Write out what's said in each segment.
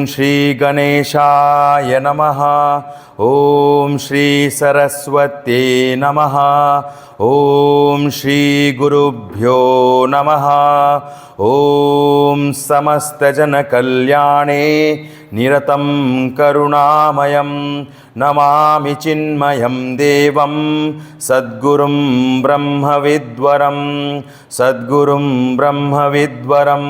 श्री गणेशाय नमः। ओम श्री सरस्वत्यै नमः। ओम श्री गुरुभ्यो नमः। ओम समस्त जन कल्याणे निरतं करुणामयं नमामि चिन्मयं देवं सद्गुरुं ब्रह्मविद्वरं सद्गुरुं ब्रह्मविद्वरं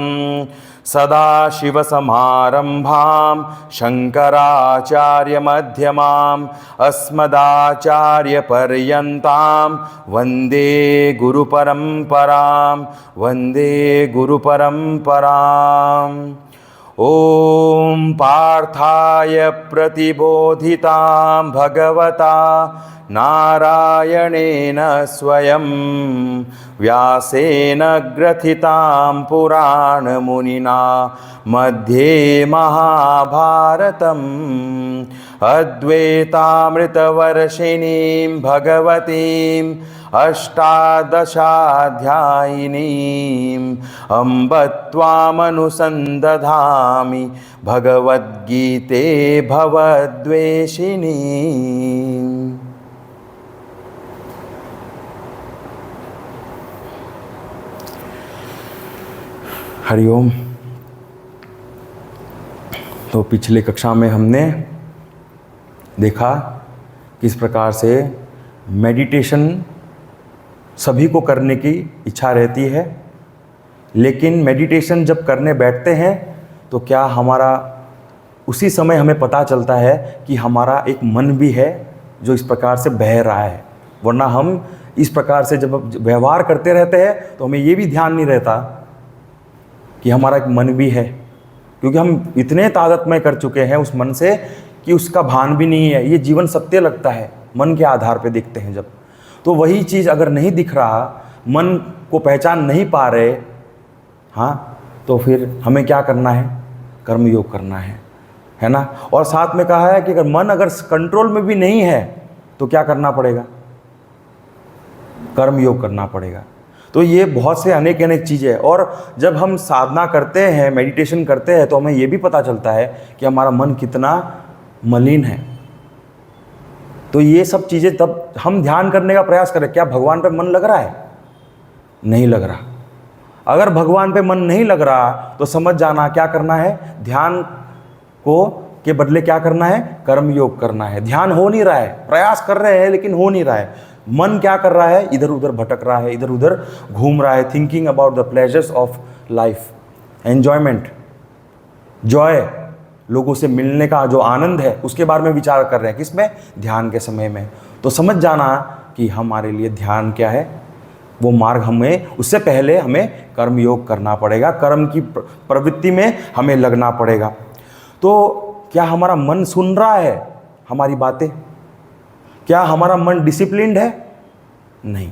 सदाशिवसमारम्भां शङ्कराचार्यमध्यमाम् अस्मदाचार्यपर्यन्तां वन्दे गुरुपरम्परां वन्दे गुरुपरम्पराम्। ॐ पार्थाय प्रतिबोधितां भगवता नारायणेन स्वयं व्यासेन ग्रथितां पुराणमुनिना मध्ये महाभारतम् अद्वैतामृतवर्षिणीं भगवतीम् अष्टादशाध्यायिनीम् अम्ब त्वामनुसन्दधामि भगवद्गीते भवद्वेषिणी। हरिओम। तो पिछले कक्षा में हमने देखा किस प्रकार से मेडिटेशन सभी को करने की इच्छा रहती है, लेकिन मेडिटेशन जब करने बैठते हैं तो क्या हमारा उसी समय हमें पता चलता है कि हमारा एक मन भी है जो इस प्रकार से बह रहा है। वरना हम इस प्रकार से जब व्यवहार करते रहते हैं तो हमें ये भी ध्यान नहीं रहता कि हमारा एक मन भी है, क्योंकि हम इतने तादात्म्य कर चुके हैं उस मन से कि उसका भान भी नहीं है। ये जीवन सत्य लगता है मन के आधार पे देखते हैं जब, तो वही चीज़ अगर नहीं दिख रहा, मन को पहचान नहीं पा रहे, हाँ, तो फिर हमें क्या करना है? कर्म योग करना है ना। और साथ में कहा है कि अगर मन अगर कंट्रोल में भी नहीं है तो क्या करना पड़ेगा? कर्म योग करना पड़ेगा। तो ये बहुत से अनेक अनेक चीज़ें। और जब हम साधना करते हैं, मेडिटेशन करते हैं, तो हमें ये भी पता चलता है कि हमारा मन कितना मलिन है। तो ये सब चीज़ें तब हम ध्यान करने का प्रयास करें। क्या भगवान पे मन लग रहा है? नहीं लग रहा। अगर भगवान पे मन नहीं लग रहा तो समझ जाना क्या करना है? ध्यान को के बदले क्या करना है? कर्म योग करना है। ध्यान हो नहीं रहा है, प्रयास कर रहे हैं लेकिन हो नहीं रहा है। मन क्या कर रहा है? इधर उधर भटक रहा है, इधर उधर घूम रहा है, thinking about the pleasures of life, enjoyment, Joy, लोगों से मिलने का जो आनंद है उसके बारे में विचार कर रहे हैं। किसमें? ध्यान के समय में। तो समझ जाना कि हमारे लिए ध्यान क्या है, वो मार्ग हमें, उससे पहले हमें कर्म योग करना पड़ेगा, कर्म की प्रवृत्ति में हमें लगना पड़ेगा। तो क्या हमारा मन सुन रहा है हमारी बातें? क्या हमारा मन डिसिप्लिन्ड है? नहीं।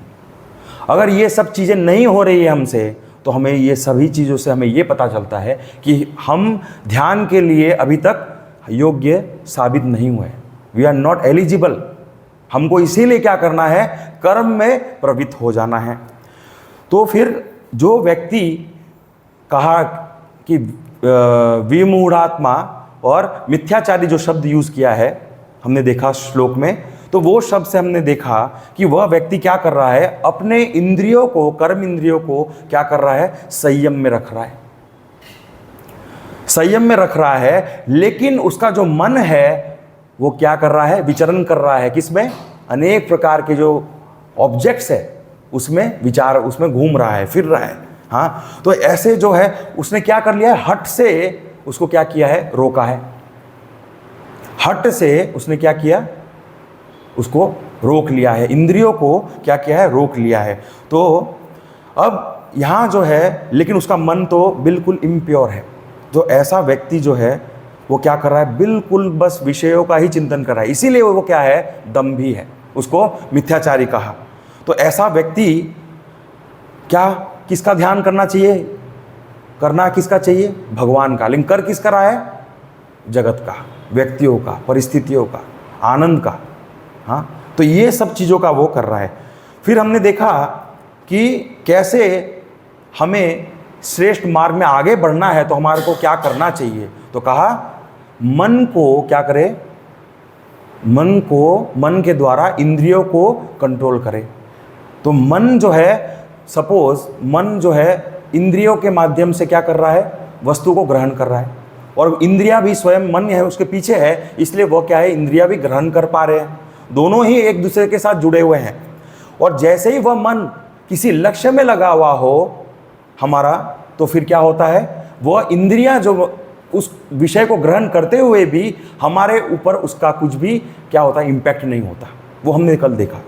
अगर ये सब चीज़ें नहीं हो रही है हमसे, तो हमें ये सभी चीज़ों से हमें ये पता चलता है कि हम ध्यान के लिए अभी तक योग्य साबित नहीं हुए। We are not eligible. हमको इसीलिए क्या करना है? कर्म में प्रवृत्त हो जाना है। तो फिर जो व्यक्ति कहा कि विमूढ़ात्मा और मिथ्याचारी जो शब्द यूज़ किया है हमने देखा श्लोक में, तो वो शब्द से हमने देखा कि वह व्यक्ति क्या कर रहा है? अपने इंद्रियों को, कर्म इंद्रियों को क्या कर रहा है? संयम में रख रहा है, संयम में रख रहा है। लेकिन उसका जो मन है वो क्या कर रहा है? विचरण कर रहा है। किसमें? अनेक प्रकार के जो ऑब्जेक्ट्स है उसमें विचार, उसमें घूम रहा है, फिर रहा है। हाँ, तो ऐसे जो है उसने क्या कर लिया है? हट से उसको क्या किया है? रोका है। हट से उसने क्या किया? उसको रोक लिया है, इंद्रियों को क्या किया है, रोक लिया है। तो अब यहाँ जो है, लेकिन उसका मन तो बिल्कुल इम्प्योर है। तो ऐसा व्यक्ति जो है वो क्या कर रहा है, बिल्कुल बस विषयों का ही चिंतन कर रहा है, इसीलिए वो क्या है, दंभी है, उसको मिथ्याचारी कहा। तो ऐसा व्यक्ति क्या, किसका ध्यान करना चाहिए, करना किसका चाहिए, भगवान का, लेकिन कर किसका रहा है, जगत का, व्यक्तियों का, परिस्थितियों का, आनंद का। हाँ, तो ये सब चीज़ों का वो कर रहा है। फिर हमने देखा कि कैसे हमें श्रेष्ठ मार्ग में आगे बढ़ना है, तो हमारे को क्या करना चाहिए। तो कहा मन को क्या करे, मन के द्वारा इंद्रियों को कंट्रोल करे। तो मन जो है, सपोज मन जो है इंद्रियों के माध्यम से क्या कर रहा है, वस्तु को ग्रहण कर रहा है, और इंद्रिया भी स्वयं मन है उसके पीछे है, इसलिए वो क्या है, इंद्रिया भी ग्रहण कर पा रहे हैं, दोनों ही एक दूसरे के साथ जुड़े हुए हैं। और जैसे ही वह मन किसी लक्ष्य में लगा हुआ हो हमारा, तो फिर क्या होता है, वह इंद्रियां जो उस विषय को ग्रहण करते हुए भी हमारे ऊपर उसका कुछ भी क्या होता है, इम्पैक्ट नहीं होता। वो हमने कल देखा।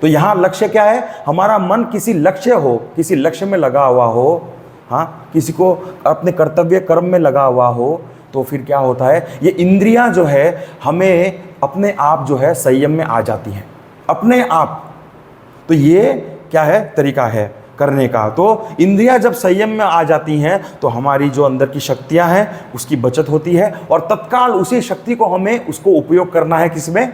तो यहाँ लक्ष्य क्या है, हमारा मन किसी लक्ष्य हो, किसी लक्ष्य में लगा हुआ हो, हाँ, किसी को अपने कर्तव्य कर्म में लगा हुआ हो, तो फिर क्या होता है, ये इंद्रियां जो है हमें अपने आप जो है संयम में आ जाती हैं, अपने आप। तो ये क्या है, तरीका है करने का। तो इंद्रियां जब संयम में आ जाती हैं तो हमारी जो अंदर की शक्तियां हैं उसकी बचत होती है, और तत्काल उसी शक्ति को हमें उसको उपयोग करना है, किसमें,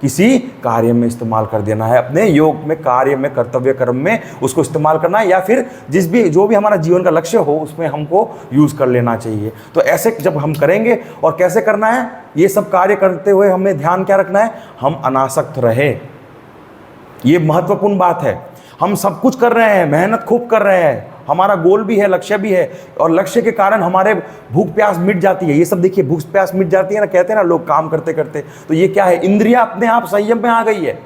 किसी कार्य में इस्तेमाल कर देना है, अपने योग में, कार्य में, कर्तव्य कर्म में उसको इस्तेमाल करना है, या फिर जो भी हमारा जीवन का लक्ष्य हो उसमें हमको यूज़ कर लेना चाहिए। तो ऐसे जब हम करेंगे, और कैसे करना है, ये सब कार्य करते हुए हमें ध्यान क्या रखना है, हम अनासक्त रहे। ये महत्वपूर्ण बात है। हम सब कुछ कर रहे हैं, मेहनत खूब कर रहे हैं, हमारा गोल भी है, लक्ष्य भी है, और लक्ष्य के कारण हमारे भूख प्यास मिट जाती है। ये सब देखिए, भूख प्यास मिट जाती है ना, कहते हैं ना लोग काम करते करते। तो ये क्या है, इंद्रियां अपने आप संयम में आ गई है,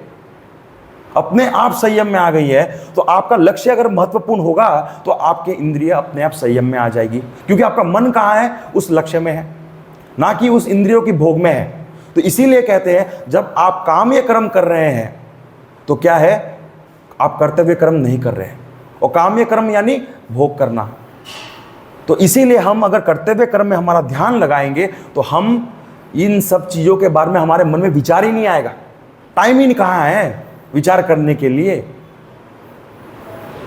अपने आप संयम में आ गई है। तो आपका लक्ष्य अगर महत्वपूर्ण होगा तो आपके इंद्रियां अपने आप संयम में आ जाएगी, क्योंकि आपका मन कहाँ है, उस लक्ष्य में है, ना कि उस इंद्रियों की भोग में है। तो इसीलिए कहते हैं जब आप काम्य कर्म कर रहे हैं तो क्या है, आप कर्तव्य कर्म नहीं कर रहे हैं, और काम्य कर्म यानी भोग करना। तो इसीलिए हम अगर कर्तव्य कर्म में हमारा ध्यान लगाएंगे तो हम इन सब चीज़ों के बारे में हमारे मन में विचार ही नहीं आएगा। टाइम ही नहीं कहाँ है विचार करने के लिए,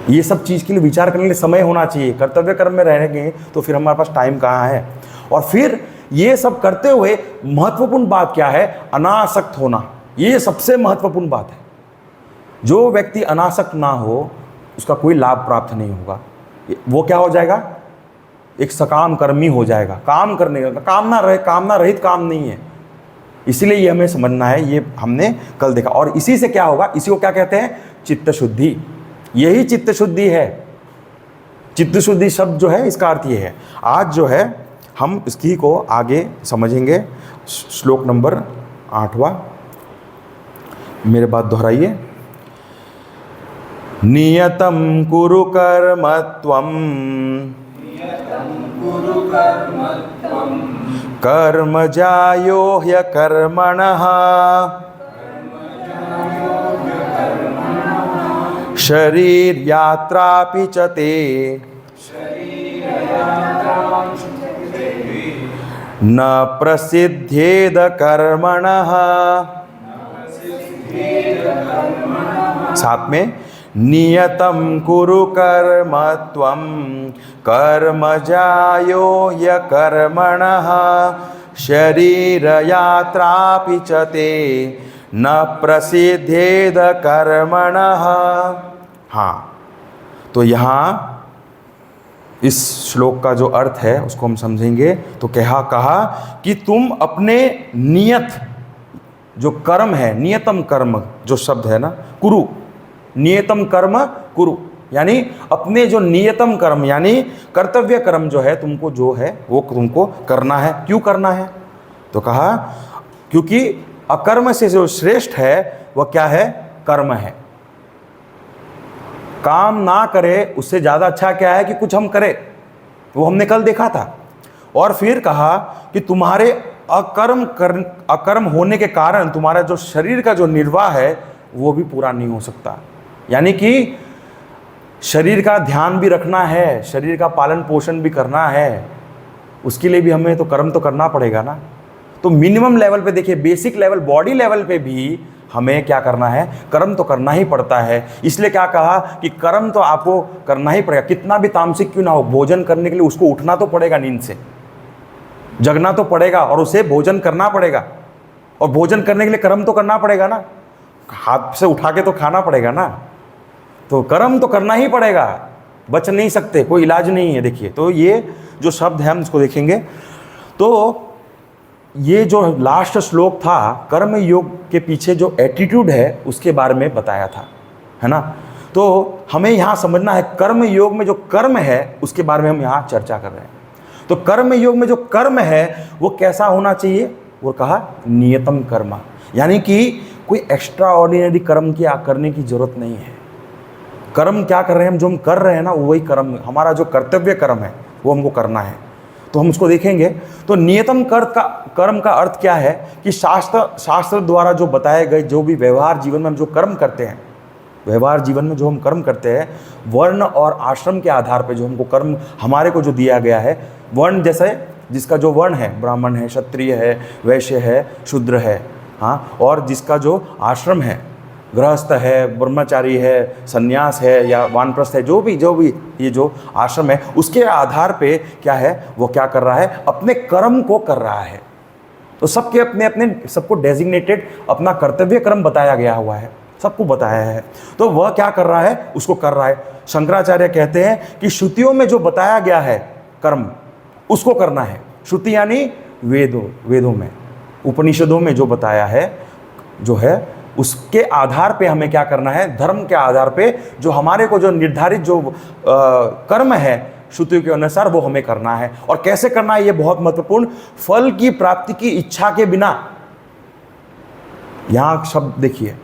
ये सब चीज़ के लिए विचार करने के लिए समय होना चाहिए। कर्तव्य कर्म में रहेंगे तो फिर हमारे पास टाइम कहाँ है। और फिर ये सब करते हुए महत्वपूर्ण बात क्या है, अनासक्त होना। ये सबसे महत्वपूर्ण बात है। जो व्यक्ति अनासक्त ना हो उसका कोई लाभ प्राप्त नहीं होगा। वो क्या हो जाएगा, एक सकाम कर्मी हो जाएगा। काम करने का कामना रहित काम नहीं है। इसलिए ये हमें समझना है, ये हमने कल देखा। और इसी से क्या होगा, इसी को क्या कहते हैं, चित्त शुद्धि। यही चित्त शुद्धि है। चित्त शुद्धि शब्द जो है इसका अर्थ ये है। आज जो है हम इसकी को आगे समझेंगे। श्लोक नंबर 8वां, मेरे बात दोहराइए। नियतं कुरु कर्म त्वं कर्म जायो ह्यकर्मणः शरीर यात्रापि च ते न प्रसिद्धेद कर्मणः। साथ में, नियतं कुरु कर्म त्वं कर्म जायो ह्यकर्मणः शरीर यात्रापि च ते न प्रसिद्धेद कर्मणः। हाँ, तो यहाँ इस श्लोक का जो अर्थ है उसको हम समझेंगे। तो कहा कि तुम अपने नियत जो कर्म है, नियतम कर्म जो शब्द है ना, कुरु, नियतम कर्म कुरु, यानी अपने जो नियतम कर्म यानी कर्तव्य कर्म जो है तुमको जो है वो तुमको करना है। क्यों करना है, तो कहा क्योंकि अकर्म से जो श्रेष्ठ है वह क्या है, कर्म है। काम ना करे उससे ज़्यादा अच्छा क्या है कि कुछ हम करें, वो हमने कल देखा था। और फिर कहा कि तुम्हारे अकर्म होने के कारण तुम्हारा जो शरीर का जो निर्वाह है वो भी पूरा नहीं हो सकता। यानी कि शरीर का ध्यान भी रखना है, शरीर का पालन पोषण भी करना है, उसके लिए भी हमें तो कर्म तो करना पड़ेगा ना। तो मिनिमम लेवल पे देखिए, बेसिक लेवल, बॉडी लेवल पे भी हमें क्या करना है, कर्म तो करना ही पड़ता है। इसलिए क्या कहा कि कर्म तो आपको करना ही पड़ेगा, कितना भी तामसिक क्यों ना हो। भोजन करने के लिए उसको उठना तो पड़ेगा, नींद से जगना तो पड़ेगा और उसे भोजन करना पड़ेगा, और भोजन करने के लिए कर्म तो करना पड़ेगा ना, हाथ से उठा के तो खाना पड़ेगा ना। तो कर्म तो करना ही पड़ेगा, बच नहीं सकते, कोई इलाज नहीं है। देखिए, तो ये जो शब्द है हम इसको देखेंगे। तो ये जो लास्ट श्लोक था, कर्म योग के पीछे जो एटीट्यूड है उसके बारे में बताया था, है ना। तो हमें यहाँ समझना है कर्म योग में जो कर्म है उसके बारे में हम यहाँ चर्चा कर रहे हैं। तो कर्म योग में जो कर्म है वो कैसा होना चाहिए, वो कहा नियतम कर्म, यानी कि कोई एक्स्ट्रा ऑर्डिनरी कर्म की करने की जरूरत नहीं है। कर्म क्या कर रहे हैं हम, जो हम कर रहे हैं ना वही कर्म, हमारा जो कर्तव्य कर्म है वो हमको करना है। तो हम उसको देखेंगे। तो नियतम कर्म का अर्थ क्या है कि शास्त्र द्वारा जो बताए गए जो भी व्यवहार जीवन में हम जो कर्म करते हैं, व्यवहार जीवन में जो हम कर्म करते हैं, वर्ण और आश्रम के आधार पर जो हमको कर्म हमारे को जो दिया गया है, वर्ण जैसे जिसका जो वर्ण है, ब्राह्मण है, क्षत्रिय है, वैश्य है, शूद्र है, हाँ, और जिसका जो आश्रम है, गृहस्थ है, ब्रह्मचारी है, सन्यास है या वानप्रस्थ है, जो भी ये जो आश्रम है, उसके आधार पे क्या है, वो क्या कर रहा है, अपने कर्म को कर रहा है। तो सबके अपने अपने सबको डेजिग्नेटेड अपना कर्तव्य कर्म बताया गया हुआ है, सबको बताया है। तो वह क्या कर रहा है, उसको कर रहा है। शंकराचार्य कहते हैं कि श्रुतियों में जो बताया गया है कर्म, उसको करना है। श्रुति यानी वेदों में, उपनिषदों में जो बताया है जो है, उसके आधार पे हमें क्या करना है, धर्म के आधार पे जो हमारे को जो निर्धारित जो कर्म है श्रुतियों के अनुसार वो हमें करना है। और कैसे करना है ये बहुत महत्वपूर्ण, फल की प्राप्ति की इच्छा के बिना। यहां शब्द देखिए,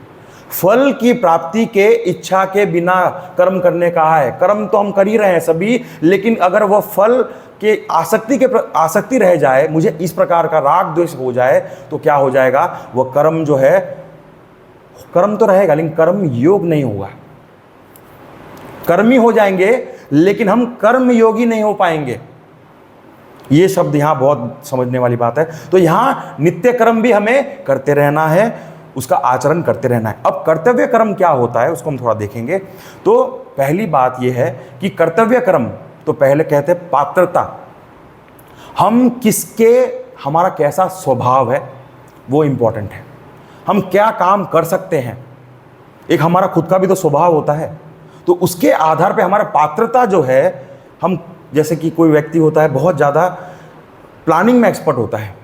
फल की प्राप्ति के इच्छा के बिना कर्म करने कहा है। कर्म तो हम कर ही रहे हैं सभी, लेकिन अगर वह फल के आसक्ति रह जाए, मुझे इस प्रकार का राग द्वेष हो जाए, तो क्या हो जाएगा, वह कर्म जो है, कर्म तो रहेगा लेकिन कर्म योग नहीं होगा। कर्मी हो जाएंगे लेकिन हम कर्म योगी नहीं हो पाएंगे। ये शब्द यहां बहुत समझने वाली बात है। तो यहां नित्य कर्म भी हमें करते रहना है, उसका आचरण करते रहना है। अब कर्तव्य कर्म क्या होता है उसको हम थोड़ा देखेंगे। तो पहली बात यह है कि कर्तव्य कर्म तो पहले कहते हैं पात्रता, हम किसके, हमारा कैसा स्वभाव है वो इंपॉर्टेंट है। हम क्या काम कर सकते हैं, एक हमारा खुद का भी तो स्वभाव होता है। तो उसके आधार पे हमारा पात्रता जो है, हम जैसे कि कोई व्यक्ति होता है बहुत ज़्यादा प्लानिंग में एक्सपर्ट होता है,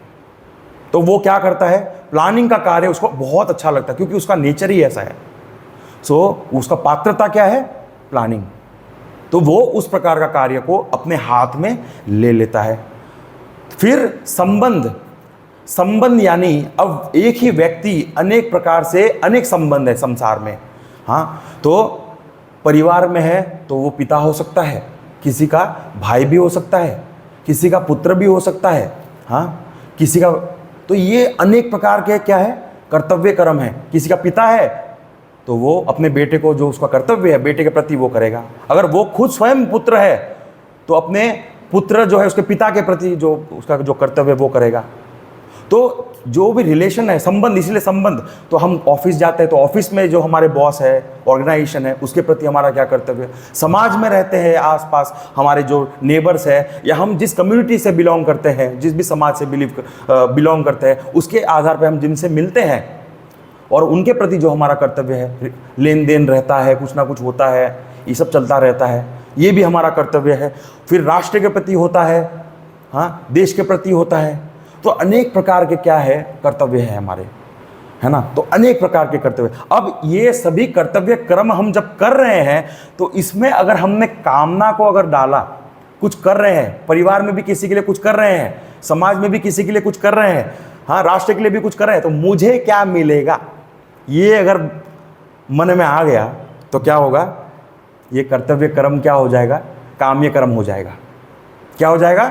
तो वो क्या करता है, प्लानिंग का कार्य उसको बहुत अच्छा लगता है क्योंकि उसका नेचर ही ऐसा है। सो उसका पात्रता क्या है, प्लानिंग। तो वो उस प्रकार का कार्य को अपने हाथ में ले लेता है। फिर संबंध यानी अब एक ही व्यक्ति, अनेक प्रकार से अनेक संबंध है संसार में। हाँ, तो परिवार में है तो वो पिता हो सकता है, किसी का भाई भी हो सकता है, किसी का पुत्र भी हो सकता है, हाँ, किसी का, तो ये अनेक प्रकार के क्या है, कर्तव्य कर्म है। किसी का पिता है तो वो अपने बेटे को जो उसका कर्तव्य है बेटे के प्रति वो करेगा। अगर वो खुद स्वयं पुत्र है तो अपने पुत्र जो है उसके पिता के प्रति जो उसका जो कर्तव्य वो करेगा। तो जो भी रिलेशन है, संबंध, इसलिए संबंध, तो हम ऑफिस जाते हैं तो ऑफिस में जो हमारे बॉस है, ऑर्गेनाइजेशन है, उसके प्रति हमारा क्या कर्तव्य है। समाज में रहते हैं आसपास हमारे जो नेबर्स है, या हम जिस कम्युनिटी से बिलोंग करते हैं, जिस भी समाज से बिलोंग करते हैं, उसके आधार पर हम जिनसे मिलते हैं और उनके प्रति जो हमारा कर्तव्य है, लेन देन रहता है, कुछ ना कुछ होता है, ये सब चलता रहता है, ये भी हमारा कर्तव्य है। फिर राष्ट्र के प्रति होता है, हाँ, देश के प्रति होता है। तो अनेक प्रकार के क्या है, कर्तव्य है हमारे, है ना। तो अनेक प्रकार के कर्तव्य। अब ये सभी कर्तव्य कर्म हम जब कर रहे हैं तो इसमें अगर हमने कामना को अगर डाला, कुछ कर रहे हैं, परिवार में भी किसी के लिए कुछ कर रहे हैं, समाज में भी किसी के लिए कुछ कर रहे हैं, हाँ, राष्ट्र के लिए भी कुछ कर रहे हैं, तो मुझे क्या मिलेगा, ये अगर मन में आ गया तो क्या होगा, ये कर्तव्य कर्म क्या हो जाएगा, काम्य कर्म हो जाएगा। क्या हो जाएगा,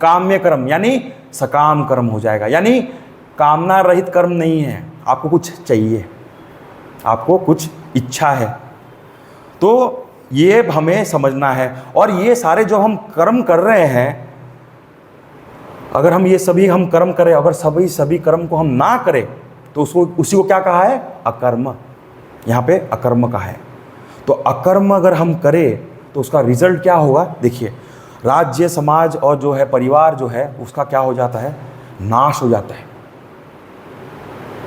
काम्य कर्म, यानी सकाम कर्म हो जाएगा। यानी कामना रहित कर्म नहीं है, आपको कुछ चाहिए, आपको कुछ इच्छा है, तो ये हमें समझना है। और ये सारे जो हम कर्म कर रहे हैं, अगर हम ये सभी हम कर्म करें, अगर सभी कर्म को हम ना करें तो उसी को क्या कहा है? अकर्म। यहाँ पे अकर्म का है। तो अकर्म अगर हम करें तो उसका रिजल्ट क्या होगा? देखिए, राज्य, समाज और जो है परिवार जो है उसका क्या हो जाता है? नाश हो जाता है।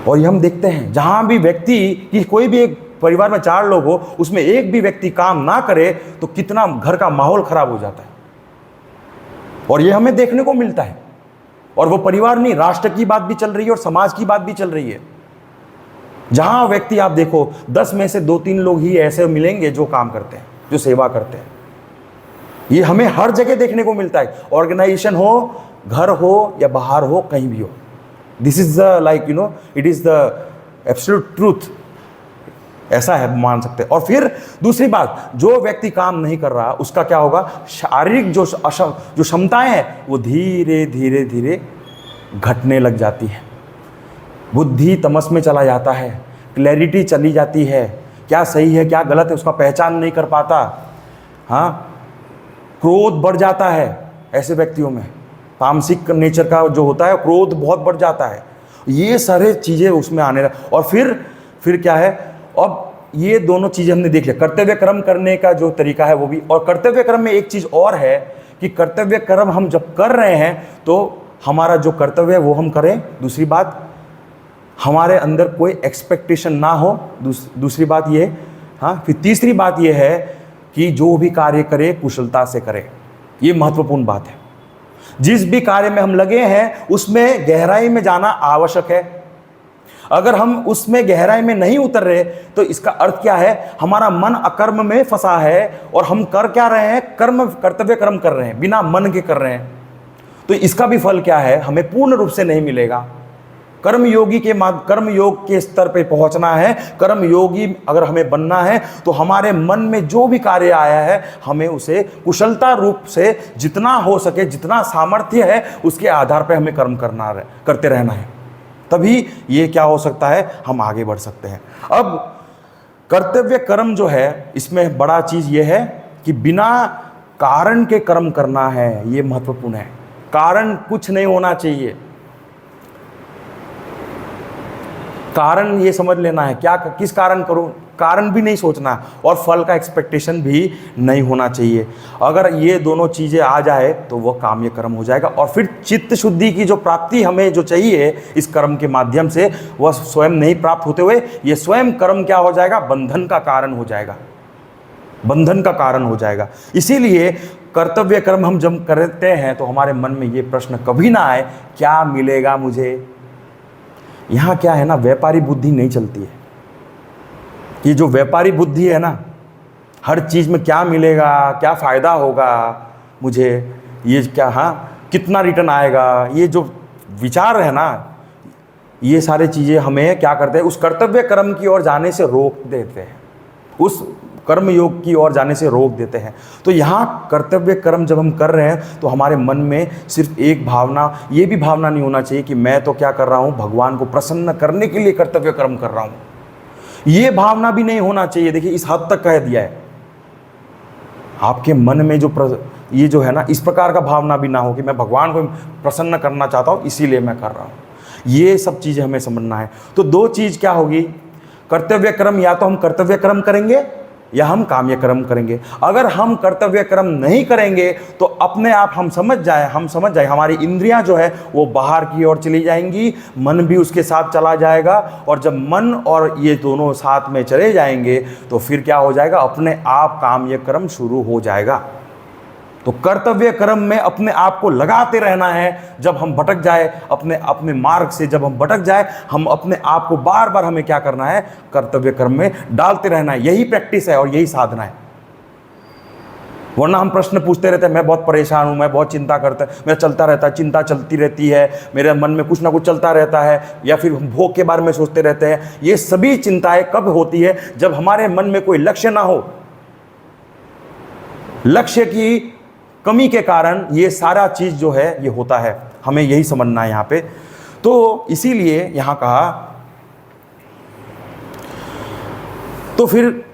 और ये हम देखते हैं, जहाँ भी व्यक्ति कि कोई भी एक परिवार में 4 लोग हो, उसमें एक भी व्यक्ति काम ना करे तो कितना घर का माहौल खराब हो जाता है। और ये हमें देखने को मिलता है। और वो परिवार नहीं, राष्ट्र की बात भी चल रही है और समाज की बात भी चल रही है। जहां व्यक्ति आप देखो 10 में से 2-3 लोग ही ऐसे मिलेंगे जो काम करते हैं, जो सेवा करते हैं। ये हमें हर जगह देखने को मिलता है, ऑर्गेनाइजेशन हो, घर हो या बाहर हो, कहीं भी हो। This is the like it is the absolute truth, ऐसा है, मान सकते हैं। और फिर दूसरी बात, जो व्यक्ति काम नहीं कर रहा उसका क्या होगा? शारीरिक जो क्षमताएं हैं वो धीरे धीरे धीरे घटने लग जाती है। बुद्धि तमस में चला जाता है, क्लैरिटी चली जाती है, क्या सही है क्या गलत है उसका पहचान नहीं कर पाता। हाँ, क्रोध बढ़ जाता है ऐसे व्यक्तियों में, तामसिक नेचर का जो होता है क्रोध बहुत बढ़ जाता है। ये सारे चीज़ें उसमें आने लग। और फिर क्या है? अब ये दोनों चीज़ें हमने देख लिया, कर्तव्य कर्म करने का जो तरीका है वो भी। और कर्तव्य कर्म में एक चीज़ और है कि कर्तव्य कर्म हम जब कर रहे हैं तो हमारा जो कर्तव्य है वो हम करें। दूसरी बात, हमारे अंदर कोई एक्सपेक्टेशन ना हो। दूसरी बात ये, हाँ, फिर तीसरी बात ये है कि जो भी कार्य करे कुशलता से करे। ये महत्वपूर्ण बात है। जिस भी कार्य में हम लगे हैं उसमें गहराई में जाना आवश्यक है। अगर हम उसमें गहराई में नहीं उतर रहे तो इसका अर्थ क्या है? हमारा मन अकर्म में फंसा है और हम कर क्या रहे हैं? कर्तव्य कर्म कर रहे हैं, बिना मन के कर रहे हैं। तो इसका भी फल क्या है? हमें पूर्ण रूप से नहीं मिलेगा। कर्म योग के स्तर पे पहुंचना है। कर्म योगी अगर हमें बनना है तो हमारे मन में जो भी कार्य आया है हमें उसे कुशलता रूप से जितना हो सके, जितना सामर्थ्य है उसके आधार पे हमें कर्म करते रहना है। तभी ये क्या हो सकता है? हम आगे बढ़ सकते हैं। अब कर्तव्य कर्म जो है इसमें बड़ा चीज ये है कि बिना कारण के कर्म करना है। ये महत्वपूर्ण है। कारण कुछ नहीं होना चाहिए। कारण ये समझ लेना है, क्या किस कारण करूं, कारण भी नहीं सोचना, और फल का एक्सपेक्टेशन भी नहीं होना चाहिए। अगर ये दोनों चीज़ें आ जाए तो वह काम्य कर्म हो जाएगा। और फिर चित्त शुद्धि की जो प्राप्ति हमें जो चाहिए इस कर्म के माध्यम से, वह स्वयं नहीं प्राप्त होते हुए ये स्वयं कर्म क्या हो जाएगा? बंधन का कारण हो जाएगा, बंधन का कारण हो जाएगा। इसीलिए कर्तव्य कर्म हम जब करते हैं तो हमारे मन में ये प्रश्न कभी ना आए, क्या मिलेगा मुझे। यहाँ क्या है ना, व्यापारी बुद्धि नहीं चलती है। ये जो व्यापारी बुद्धि है ना, हर चीज़ में क्या मिलेगा, क्या फ़ायदा होगा मुझे, ये क्या, हाँ, कितना रिटर्न आएगा, ये जो विचार है ना, ये सारी चीज़ें हमें क्या करते हैं? उस कर्तव्य कर्म की ओर जाने से रोक देते हैं, उस कर्म योग की ओर जाने से रोक देते हैं। तो यहाँ कर्तव्य कर्म जब हम कर रहे हैं तो हमारे मन में सिर्फ एक भावना, ये भी भावना नहीं होना चाहिए कि मैं तो क्या कर रहा हूँ, भगवान को प्रसन्न करने के लिए कर्तव्य कर्म कर रहा हूँ। ये भावना भी नहीं होना चाहिए। देखिए, इस हद तक कह दिया है। आपके मन में जो ये जो है ना, इस प्रकार का भावना भी ना हो कि मैं भगवान को प्रसन्न करना चाहता हूँ इसीलिए मैं कर रहा हूँ। ये सब चीज़ें हमें समझना है। तो दो चीज़ क्या होगी? कर्तव्य कर्म, या तो हम कर्तव्य कर्म करेंगे या हम काम्य कर्म करेंगे। अगर हम कर्तव्य कर्म नहीं करेंगे तो अपने आप हम समझ जाए हमारी इंद्रियां जो है वो बाहर की ओर चली जाएंगी, मन भी उसके साथ चला जाएगा। और जब मन और ये दोनों साथ में चले जाएंगे तो फिर क्या हो जाएगा? अपने आप काम्य कर्म शुरू हो जाएगा। तो कर्तव्य कर्म में अपने आप को लगाते रहना है। जब हम भटक जाए अपने मार्ग से, जब हम भटक जाए, हम अपने आप को बार बार हमें क्या करना है? कर्तव्य कर्म में डालते रहना है। यही प्रैक्टिस है और यही साधना है। वरना हम प्रश्न पूछते रहते हैं, मैं बहुत परेशान हूँ, मैं बहुत चिंता करता है, मेरा चलता रहता है, चिंता चलती रहती है, मेरे मन में कुछ ना कुछ चलता रहता है, या फिर भोग के बारे में सोचते रहते हैं। ये सभी चिंताएं कब होती है? जब हमारे मन में कोई लक्ष्य ना हो। लक्ष्य की कमी के कारण ये सारा चीज़ जो है ये होता है। हमें यही समझना है यहाँ पे। तो इसीलिए यहाँ कहा, तो फिर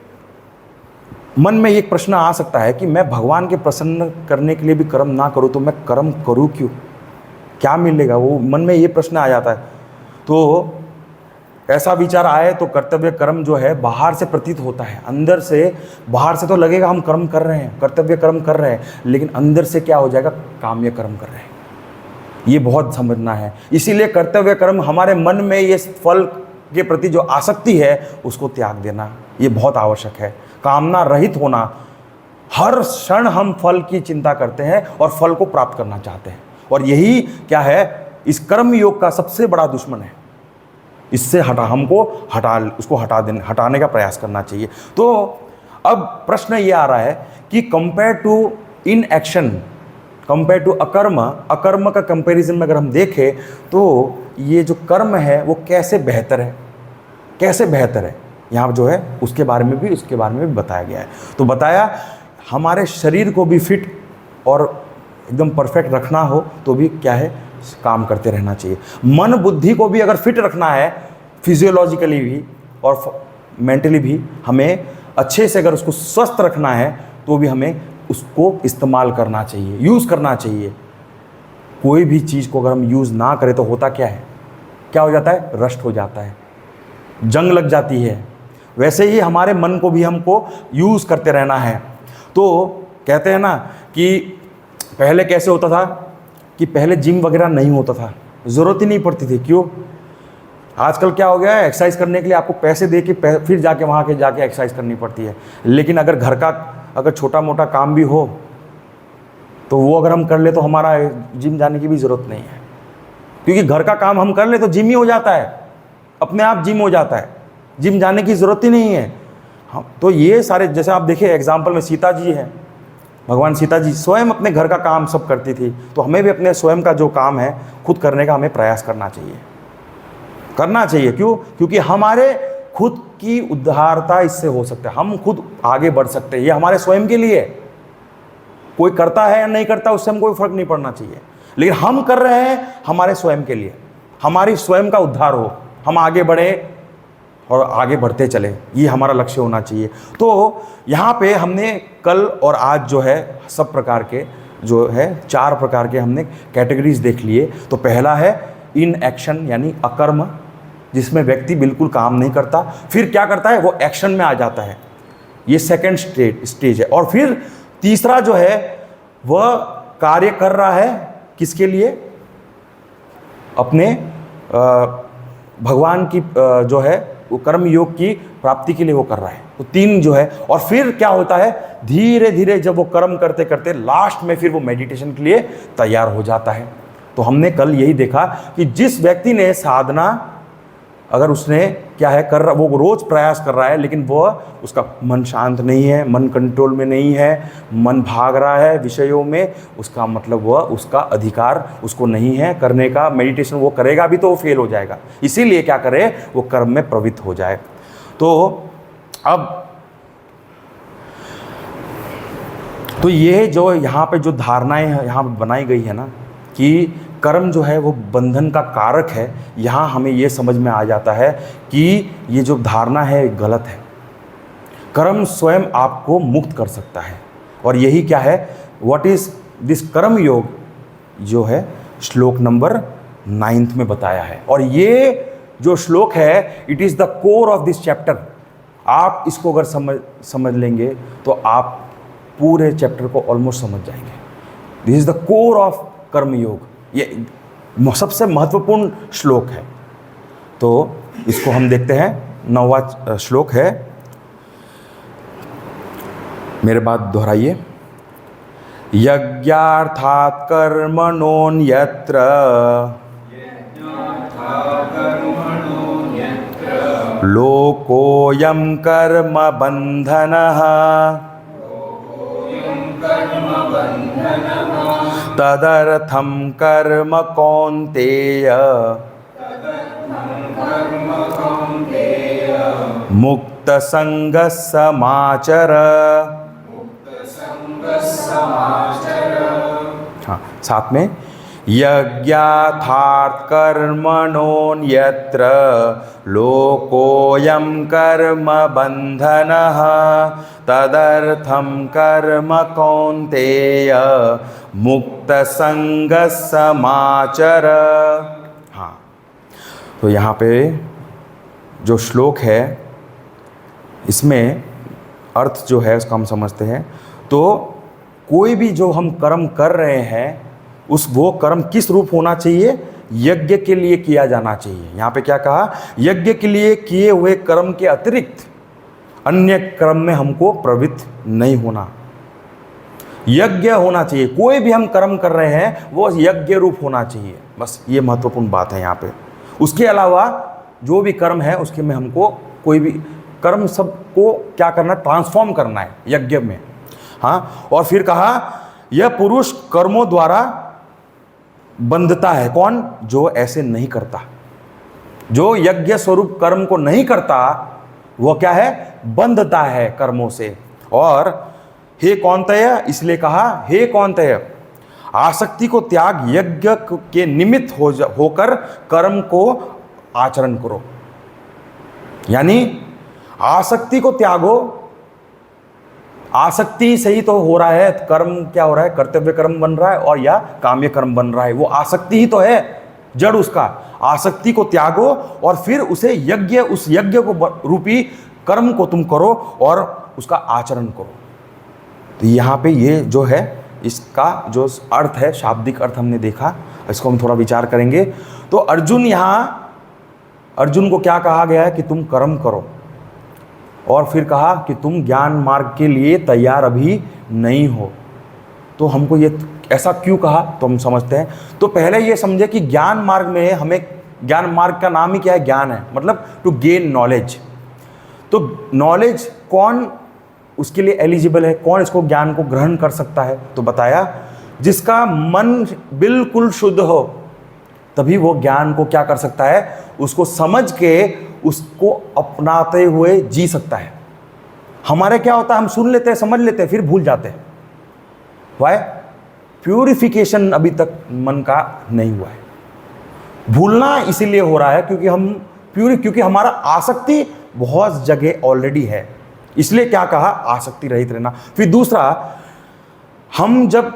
मन में एक प्रश्न आ सकता है कि मैं भगवान के प्रसन्न करने के लिए भी कर्म ना करूं तो मैं कर्म करूं क्यों, क्या मिलेगा, वो मन में ये प्रश्न आ जाता है। तो ऐसा विचार आए तो कर्तव्य कर्म जो है बाहर से प्रतीत होता है, अंदर से, बाहर से तो लगेगा हम कर्म कर रहे हैं, कर्तव्य कर्म कर रहे हैं, लेकिन अंदर से क्या हो जाएगा, काम्य कर्म कर रहे हैं। ये बहुत समझना है। इसीलिए कर्तव्य कर्म, हमारे मन में ये फल के प्रति जो आसक्ति है उसको त्याग देना ये बहुत आवश्यक है। कामना रहित होना, हर क्षण हम फल की चिंता करते हैं और फल को प्राप्त करना चाहते हैं, और यही क्या है, इस कर्म योग का सबसे बड़ा दुश्मन है। इससे हमको हटाने का प्रयास करना चाहिए। तो अब प्रश्न ये आ रहा है कि compare to inaction, compare to अकर्म का कंपैरिजन में अगर हम देखें तो ये जो कर्म है वो कैसे बेहतर है, कैसे बेहतर है, यहाँ जो है उसके बारे में भी बताया गया है। तो बताया हमारे शरीर को भी फिट और एकदम परफेक्ट रखना हो तो भी क्या है, काम करते रहना चाहिए। मन बुद्धि को भी अगर फिट रखना है, फिजियोलॉजिकली भी और मेंटली भी, हमें अच्छे से अगर उसको स्वस्थ रखना है तो भी हमें उसको इस्तेमाल करना चाहिए, यूज़ करना चाहिए। कोई भी चीज़ को अगर हम यूज़ ना करें तो होता क्या है, क्या हो जाता है, रष्ट हो जाता है, जंग लग जाती है। वैसे ही हमारे मन को भी हमको यूज़ करते रहना है। तो कहते हैं ना कि पहले कैसे होता था कि पहले जिम वगैरह नहीं होता था, ज़रूरत ही नहीं पड़ती थी। क्यों? आजकल क्या हो गया है, एक्सरसाइज करने के लिए आपको पैसे दे के फिर जाके वहाँ के जाके एक्सरसाइज करनी पड़ती है। लेकिन अगर घर का अगर छोटा मोटा काम भी हो तो वो अगर हम कर ले तो हमारा जिम जाने की भी ज़रूरत नहीं है, क्योंकि घर का काम हम कर ले तो जिम ही हो जाता है, अपने आप जिम हो जाता है, जिम जाने की ज़रूरत ही नहीं है। हाँ, तो ये सारे, जैसे आप देखिए एग्जाम्पल में सीता जी है, भगवान सीता जी स्वयं अपने घर का काम सब करती थी। तो हमें भी अपने स्वयं का जो काम है खुद करने का हमें प्रयास करना चाहिए। क्यों? क्योंकि हमारे खुद की उद्धारता इससे हो सकता है, हम खुद आगे बढ़ सकते हैं। ये हमारे स्वयं के लिए, कोई करता है या नहीं करता उससे हम कोई फर्क नहीं पड़ना चाहिए, लेकिन हम कर रहे हैं हमारे स्वयं के लिए, हमारी स्वयं का उद्धार हो, हम आगे बढ़े और आगे बढ़ते चले, ये हमारा लक्ष्य होना चाहिए। तो यहाँ पे हमने कल और आज जो है सब प्रकार के जो है 4 प्रकार के हमने कैटेगरीज देख लिए। तो पहला है इन एक्शन यानी अकर्म, जिसमें व्यक्ति बिल्कुल काम नहीं करता, फिर क्या करता है, वो एक्शन में आ जाता है, ये सेकंड स्टेज है। और फिर तीसरा जो है वह कार्य कर रहा है, किसके लिए, अपने भगवान की जो है वो कर्म योग की प्राप्ति के लिए वो कर रहा है। तो 3 जो है, और फिर क्या होता है, धीरे धीरे जब वो कर्म करते करते लास्ट में फिर वो मेडिटेशन के लिए तैयार हो जाता है। तो हमने कल यही देखा कि जिस व्यक्ति ने साधना, अगर उसने क्या है कर रहा, वो रोज प्रयास कर रहा है, लेकिन वो उसका मन शांत नहीं है, मन कंट्रोल में नहीं है, मन भाग रहा है विषयों में, उसका मतलब वह उसका अधिकार उसको नहीं है करने का। मेडिटेशन वो करेगा भी तो वो फेल हो जाएगा। इसीलिए क्या करे, वो कर्म में प्रवृत्त हो जाए। तो ये जो यहाँ पे जो धारणाएं यहाँ पे बनाई गई है ना कि कर्म जो है वो बंधन का कारक है, यहाँ हमें ये समझ में आ जाता है कि ये जो धारणा है गलत है। कर्म स्वयं आपको मुक्त कर सकता है, और यही क्या है, व्हाट इज दिस कर्म योग जो है श्लोक नंबर 9 में बताया है। और ये जो श्लोक है, it is the core of this chapter. आप इसको अगर समझ लेंगे तो आप पूरे चैप्टर को ऑलमोस्ट समझ जाएंगे। This is the core of कर्म योग, ये सबसे महत्वपूर्ण श्लोक है। तो इसको हम देखते हैं। 9वां श्लोक है, मेरे बात दोहराइए। यज्ञार्थात् कर्मणोऽन्यत्र लोकोऽयं कर्म बन्धनः तदर्थं कर्म कौन्तेय मुक्तसंगः समाचर। हाँ, साथ में यज्ञार्थात् कर्मणोऽन्यत्र लोकोऽयं कर्म बन्धनः तदर्थं कर्म कौन्तेय मुक्तसंगः समाचर। हाँ, तो यहाँ पे जो श्लोक है इसमें अर्थ जो है उसका हम समझते हैं। तो कोई भी जो हम कर्म कर रहे हैं वो कर्म किस रूप होना चाहिए? यज्ञ के लिए किया जाना चाहिए। यहाँ पे क्या कहा? यज्ञ के लिए किए हुए कर्म के अतिरिक्त अन्य कर्म में हमको प्रवृत्त नहीं होना, यज्ञ होना चाहिए। कोई भी हम कर्म कर रहे हैं वो यज्ञ रूप होना चाहिए, बस ये महत्वपूर्ण बात है यहाँ पे। उसके अलावा जो भी कर्म है उसके में हमको कोई भी कर्म सबको क्या करना? ट्रांसफॉर्म करना है यज्ञ में। हाँ, और फिर कहा यह पुरुष कर्मों द्वारा बंधता है। कौन? जो ऐसे नहीं करता, जो यज्ञ स्वरूप कर्म को नहीं करता वो क्या है? बंधता है कर्मों से। और हे कौन्तेय, इसलिए कहा हे कौन्तेय, आसक्ति को त्याग यज्ञ के निमित्त होकर कर्म को आचरण करो। यानी आसक्ति को त्यागो। आसक्ति से ही तो हो रहा है कर्म, क्या हो रहा है? कर्तव्य कर्म बन रहा है और या काम्य कर्म बन रहा है। वो आसक्ति ही तो है जड़ उसका। आसक्ति को त्यागो और फिर उसे यज्ञ, उस यज्ञ को रूपी कर्म को तुम करो और उसका आचरण करो। तो यहाँ पे ये जो है इसका जो अर्थ है, शाब्दिक अर्थ हमने देखा, इसको हम थोड़ा विचार करेंगे। तो अर्जुन को क्या कहा गया है? कि तुम कर्म करो, और फिर कहा कि तुम ज्ञान मार्ग के लिए तैयार अभी नहीं हो। तो हमको ये ऐसा क्यों कहा? तो हम समझते हैं। तो पहले ये समझे कि ज्ञान मार्ग में हमें, ज्ञान मार्ग का नाम ही क्या है? ज्ञान है, मतलब टू गेन नॉलेज। तो नॉलेज कौन उसके लिए एलिजिबल है? कौन इसको, ज्ञान को ग्रहण कर सकता है? तो बताया जिसका मन बिल्कुल शुद्ध हो, तभी वो ज्ञान को क्या कर सकता है? उसको समझ के उसको अपनाते हुए जी सकता है। हमारे क्या होता है? हम सुन लेते हैं, समझ लेते हैं, फिर भूल जाते हैं। वाई? प्यूरिफिकेशन अभी तक मन का नहीं हुआ है। भूलना इसीलिए हो रहा है क्योंकि हमारा आसक्ति बहुत जगह ऑलरेडी है। इसलिए क्या कहा? आसक्ति रहित रहना। फिर दूसरा, हम जब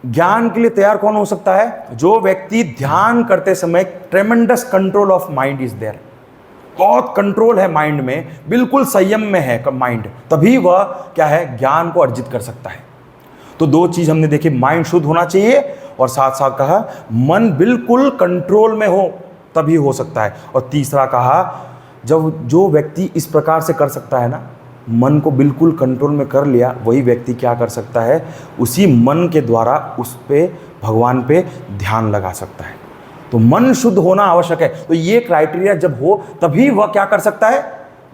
ज्ञान के लिए तैयार कौन हो सकता है? जो व्यक्ति ध्यान करते समय tremendous control of mind is there, बहुत कंट्रोल है माइंड में, बिल्कुल संयम में है माइंड, तभी वह क्या है? ज्ञान को अर्जित कर सकता है। तो दो चीज हमने देखी, माइंड शुद्ध होना चाहिए और साथ साथ कहा मन बिल्कुल कंट्रोल में हो तभी हो सकता है। और तीसरा कहा जब जो व्यक्ति इस प्रकार से कर सकता है ना, मन को बिल्कुल कंट्रोल में कर लिया, वही व्यक्ति क्या कर सकता है? उसी मन के द्वारा उस पे, भगवान पे ध्यान लगा सकता है। तो मन शुद्ध होना आवश्यक है। तो ये क्राइटेरिया जब हो तभी वह क्या कर सकता है?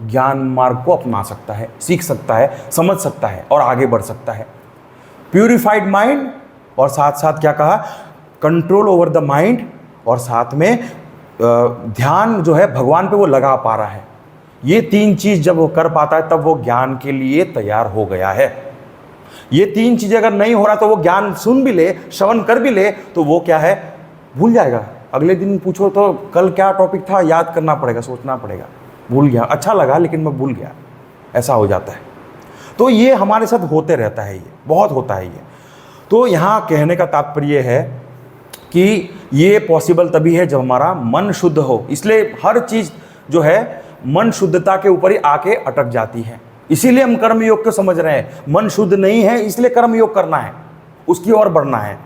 ज्ञान मार्ग को अपना सकता है, सीख सकता है, समझ सकता है और आगे बढ़ सकता है। प्यूरिफाइड माइंड, और साथ साथ क्या कहा? कंट्रोल ओवर द माइंड, और साथ में ध्यान जो है भगवान पे वो लगा पा रहा है। ये तीन चीज जब वो कर पाता है तब वो ज्ञान के लिए तैयार हो गया है। ये तीन चीजें अगर नहीं हो रहा तो वो ज्ञान सुन भी ले, श्रवण कर भी ले, तो वो क्या है? भूल जाएगा। अगले दिन पूछो तो कल क्या टॉपिक था, याद करना पड़ेगा, सोचना पड़ेगा, भूल गया, अच्छा लगा लेकिन मैं भूल गया, ऐसा हो जाता है। तो ये हमारे साथ होते रहता है, ये बहुत होता है ये। तो यहाँ कहने का तात्पर्य है कि ये पॉसिबल तभी है जब हमारा मन शुद्ध हो। इसलिए हर चीज़ जो है मन शुद्धता के ऊपर ही आके अटक जाती है। इसीलिए हम कर्म योग को समझ रहे हैं। मन शुद्ध नहीं है इसलिए कर्म योग करना है, उसकी ओर बढ़ना है।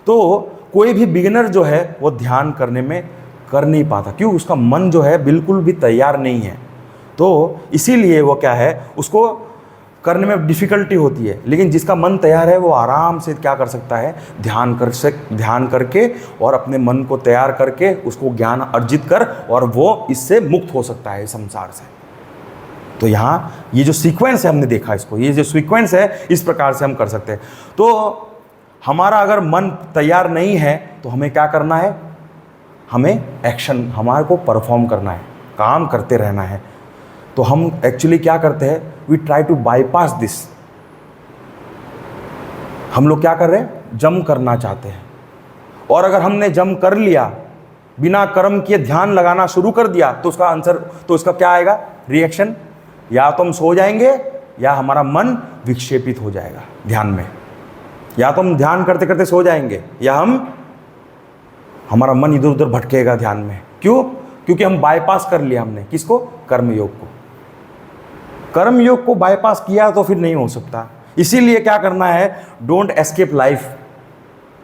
तो कोई भी बिगिनर जो है वो ध्यान करने में कर नहीं पाता, क्यों? उसका मन जो है बिल्कुल भी तैयार नहीं है। तो इसीलिए वो क्या है, उसको करने में डिफ़िकल्टी होती है। लेकिन जिसका मन तैयार है वो आराम से क्या कर सकता है? ध्यान करके और अपने मन को तैयार करके उसको ज्ञान अर्जित कर, और वो इससे मुक्त हो सकता है संसार से। तो यहाँ ये जो सीक्वेंस है हमने देखा इसको, ये जो सीक्वेंस है इस प्रकार से हम कर सकते हैं। तो हमारा अगर मन तैयार नहीं है तो हमें क्या करना है? हमें एक्शन, हमारे को परफॉर्म करना है, काम करते रहना है। तो हम एक्चुअली क्या करते हैं? We try to bypass this. हम लोग क्या कर रहे हैं? जंप करना चाहते हैं और अगर हमने जम कर लिया, बिना कर्म किए ध्यान लगाना शुरू कर दिया, तो उसका आंसर, तो उसका क्या आएगा रिएक्शन? या तो हम सो जाएंगे या हमारा मन विक्षेपित हो जाएगा ध्यान में। या तो हम ध्यान करते करते सो जाएंगे या हमारा मन इधर उधर भटकेगा ध्यान में। क्यों? क्योंकि हम बाईपास कर लिया हमने किसको? कर्मयोग को। कर्मयोग को बाईपास किया तो फिर नहीं हो सकता। इसीलिए क्या करना है? Don't escape life.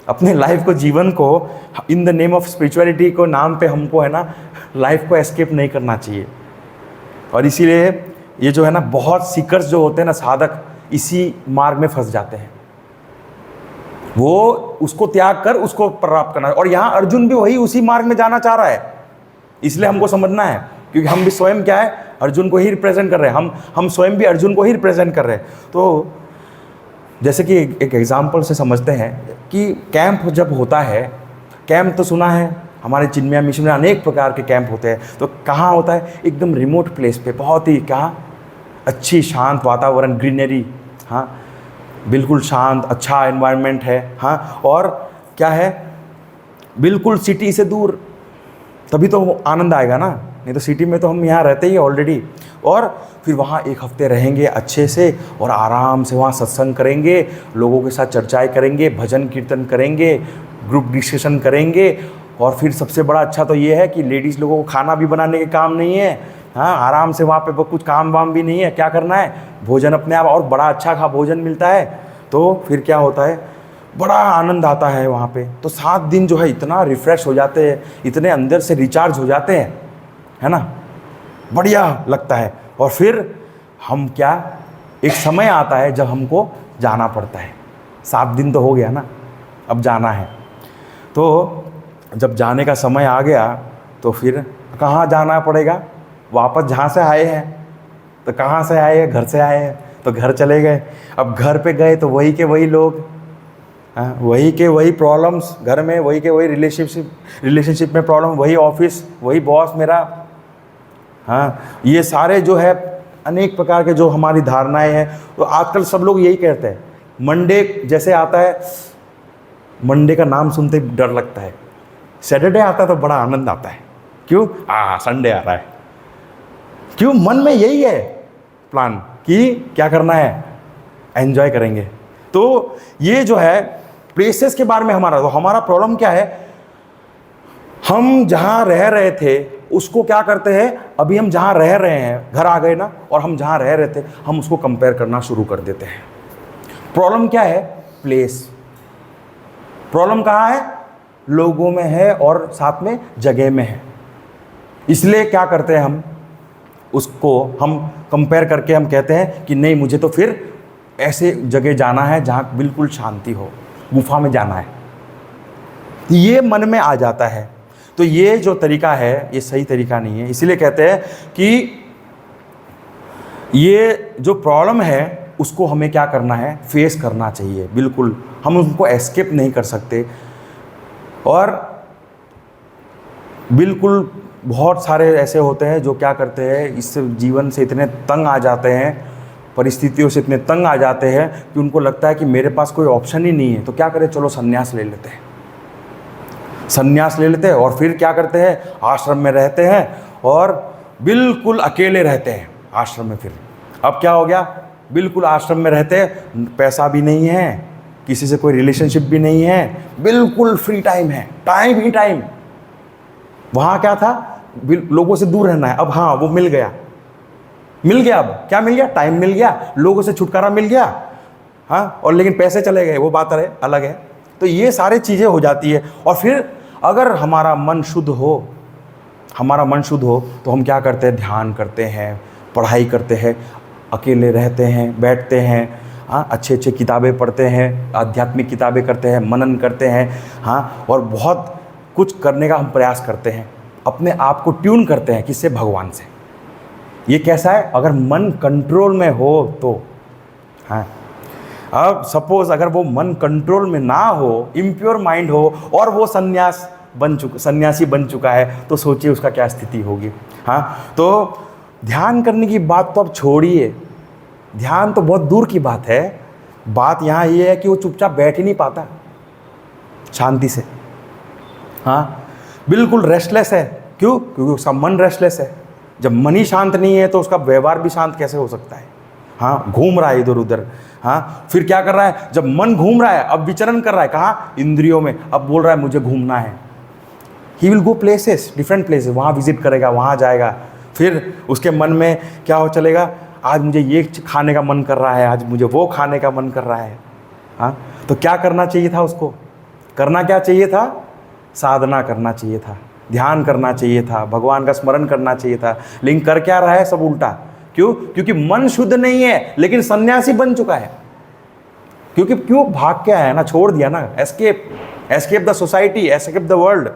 अपने लाइफ को, जीवन को, in the name of spirituality को नाम पे हमको है ना लाइफ को एस्केप नहीं करना चाहिए। और इसीलिए ये जो है ना बहुत सीकर्स जो होते हैं ना, साधक, इसी मार्ग में फंस जाते हैं। वो उसको त्याग कर उसको प्राप्त करना है। और यहाँ अर्जुन भी वही उसी मार्ग में जाना चाह रहा है। इसलिए हमको समझना है, क्योंकि हम भी स्वयं क्या है? अर्जुन को ही रिप्रेजेंट कर रहे हैं। हम स्वयं भी अर्जुन को ही रिप्रेजेंट कर रहे हैं। तो जैसे कि एक एग्जाम्पल से समझते हैं कि कैंप जब होता है, कैंप तो सुना है हमारे चिन्मया मिशन में अनेक प्रकार के कैंप होते हैं। तो कहाँ होता है? एकदम रिमोट प्लेस पे, बहुत ही क्या अच्छी शांत वातावरण, ग्रीनरी, हाँ बिल्कुल शांत अच्छा एनवायरनमेंट है, हाँ, और क्या है बिल्कुल सिटी से दूर, तभी तो आनंद आएगा ना। नहीं तो सिटी में तो हम यहाँ रहते ही ऑलरेडी। और फिर वहाँ एक हफ्ते रहेंगे अच्छे से और आराम से वहाँ सत्संग करेंगे, लोगों के साथ चर्चाएं करेंगे, भजन कीर्तन करेंगे, ग्रुप डिस्कशन करेंगे। और फिर सबसे बड़ा अच्छा तो ये है कि लेडीज़ लोगों को खाना भी बनाने के काम नहीं है, हाँ, आराम से वहाँ पे कुछ काम वाम भी नहीं है। क्या करना है? भोजन अपने आप, और बड़ा अच्छा भोजन मिलता है। तो फिर क्या होता है? बड़ा आनंद आता है वहाँ पे। तो 7 दिन जो है इतना रिफ़्रेश हो जाते हैं, इतने अंदर से रिचार्ज हो जाते हैं, है ना, बढ़िया लगता है। और फिर हम क्या, एक समय आता है जब हमको जाना पड़ता है। 7 दिन तो हो गया ना, अब जाना है। तो जब जाने का समय आ गया तो फिर कहाँ जाना पड़ेगा? वापस जहाँ से आए हैं। तो कहाँ से आए हैं? घर से आए हैं, तो घर चले गए। अब घर पे गए तो वही के वही लोग, हाँ, वही के वही प्रॉब्लम्स घर में, वही के वही रिलेशनशिप में प्रॉब्लम, वही ऑफिस, वही बॉस मेरा, हाँ, ये सारे जो है अनेक प्रकार के जो हमारी धारणाएं हैं। तो आजकल सब लोग यही कहते हैं, मंडे जैसे आता है, मंडे का नाम सुनते ही डर लगता है। सैटरडे आता है तो बड़ा आनंद आता है। क्यों? संडे आ रहा है। क्यों? मन में यही है प्लान कि क्या करना है, एंजॉय करेंगे। तो ये जो है प्लेसेस के बारे में हमारा प्रॉब्लम क्या है? हम जहाँ रह रहे थे उसको क्या करते हैं, अभी हम जहाँ रह रहे हैं, घर आ गए ना, और हम जहाँ रह रहे थे हम उसको कंपेयर करना शुरू कर देते हैं। प्रॉब्लम क्या है? प्लेस। प्रॉब्लम कहाँ है? लोगों में है और साथ में जगह में है। इसलिए क्या करते हैं हम, उसको हम कंपेयर करके हम कहते हैं कि नहीं, मुझे तो फिर ऐसे जगह जाना है जहाँ बिल्कुल शांति हो, गुफा में जाना है। ये मन में आ जाता है। तो ये जो तरीका है ये सही तरीका नहीं है। इसीलिए कहते हैं कि ये जो प्रॉब्लम है उसको हमें क्या करना है, फेस करना चाहिए। बिल्कुल हम उनको एस्केप नहीं कर सकते। और बिल्कुल बहुत सारे ऐसे होते हैं जो क्या करते हैं, इस जीवन से इतने तंग आ जाते हैं, परिस्थितियों से इतने तंग आ जाते हैं कि उनको लगता है कि मेरे पास कोई ऑप्शन ही नहीं है। तो क्या करें, चलो संन्यास ले लेते हैं। संन्यास ले लेते हैं और फिर क्या करते हैं, आश्रम में रहते हैं और बिल्कुल अकेले रहते हैं आश्रम में। फिर अब क्या हो गया, बिल्कुल आश्रम में रहते हैं, पैसा भी नहीं है, किसी से कोई रिलेशनशिप भी नहीं है, बिल्कुल फ्री टाइम है, टाइम ही टाइम। वहाँ क्या था, लोगों से दूर रहना है। अब हाँ, वो मिल गया। अब क्या मिल गया? टाइम मिल गया, लोगों से छुटकारा मिल गया, हाँ, और लेकिन पैसे चले गए, वो बात अलग है। तो ये सारी चीज़ें हो जाती है। और फिर अगर हमारा मन शुद्ध हो तो हम क्या करते हैं, ध्यान करते हैं, पढ़ाई करते हैं, अकेले रहते हैं, बैठते हैं, हाँ, अच्छे किताबें पढ़ते हैं, आध्यात्मिक किताबें करते हैं, मनन करते हैं, हाँ, और बहुत कुछ करने का हम प्रयास करते हैं, अपने आप को ट्यून करते हैं। किससे? भगवान से। ये कैसा है, अगर मन कंट्रोल में हो तो, हाँ। अब सपोज अगर वो मन कंट्रोल में ना हो, इम्प्योर माइंड हो और वो सन्यासी बन चुका है, तो सोचिए उसका क्या स्थिति होगी, हाँ। तो ध्यान करने की बात तो अब छोड़िए, ध्यान तो बहुत दूर की बात है। बात यहाँ ये है कि वो चुपचाप बैठ ही नहीं पाता शांति से। हाँ, बिल्कुल रेस्टलेस है। क्यों? क्योंकि उसका मन रेस्टलेस है। जब मन ही शांत नहीं है तो उसका व्यवहार भी शांत कैसे हो सकता है? हाँ, घूम रहा है इधर उधर। हाँ, फिर क्या कर रहा है? जब मन घूम रहा है, अब विचरण कर रहा है कहाँ? इंद्रियों में। अब बोल रहा है मुझे घूमना है। He will go places, different places, वहाँ विजिट करेगा, वहाँ जाएगा। फिर उसके मन में क्या हो चलेगा? आज मुझे ये खाने का मन कर रहा है, आज मुझे वो खाने का मन कर रहा है। हाँ, तो क्या करना चाहिए था उसको? करना क्या चाहिए था? साधना करना चाहिए था, ध्यान करना चाहिए था, भगवान का स्मरण करना चाहिए था। लेकिन कर क्या रहा है? सब उल्टा। क्यों? क्योंकि मन शुद्ध नहीं है, लेकिन सन्यासी बन चुका है। क्यों भाग क्या है ना, छोड़ दिया ना, escape the society, escape the world.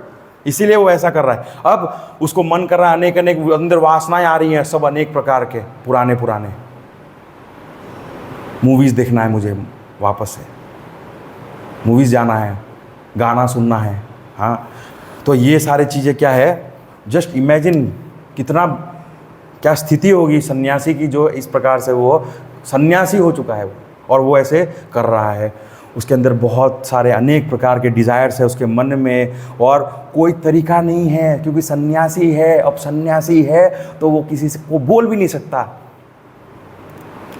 इसीलिए वो ऐसा कर रहा है। अब उसको मन कर रहा है, अनेक अंदर वासनाएं आ रही हैं, सब अनेक प्रकार के, पुराने मूवीज देखना है मुझे, वापस से मूवीज जाना है, गाना सुनना है। हाँ, तो ये सारी चीज़ें क्या है? जस्ट इमेजिन कितना क्या स्थिति होगी सन्यासी की, जो इस प्रकार से वो सन्यासी हो चुका है और वो ऐसे कर रहा है। उसके अंदर बहुत सारे अनेक प्रकार के डिज़ायर्स है उसके मन में, और कोई तरीका नहीं है, क्योंकि सन्यासी है। अब सन्यासी है तो वो किसी से वो बोल भी नहीं सकता।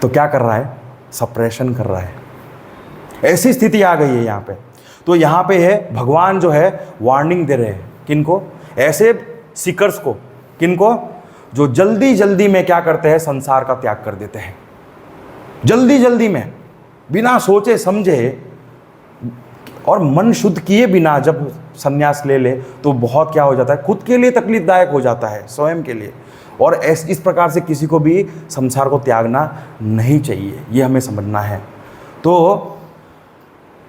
तो क्या कर रहा है? सप्रेशन कर रहा है। ऐसी स्थिति आ गई है यहाँ पे। तो यहाँ पे है भगवान जो है वार्निंग दे रहे हैं। किनको? ऐसे सीकर्स को। किनको? जो जल्दी जल्दी में क्या करते हैं? संसार का त्याग कर देते हैं। जल्दी जल्दी में, बिना सोचे समझे और मन शुद्ध किए बिना जब संन्यास ले ले तो बहुत क्या हो जाता है? खुद के लिए तकलीफदायक हो जाता है, स्वयं के लिए। और इस प्रकार से किसी को भी संसार को त्यागना नहीं चाहिए, ये हमें समझना है।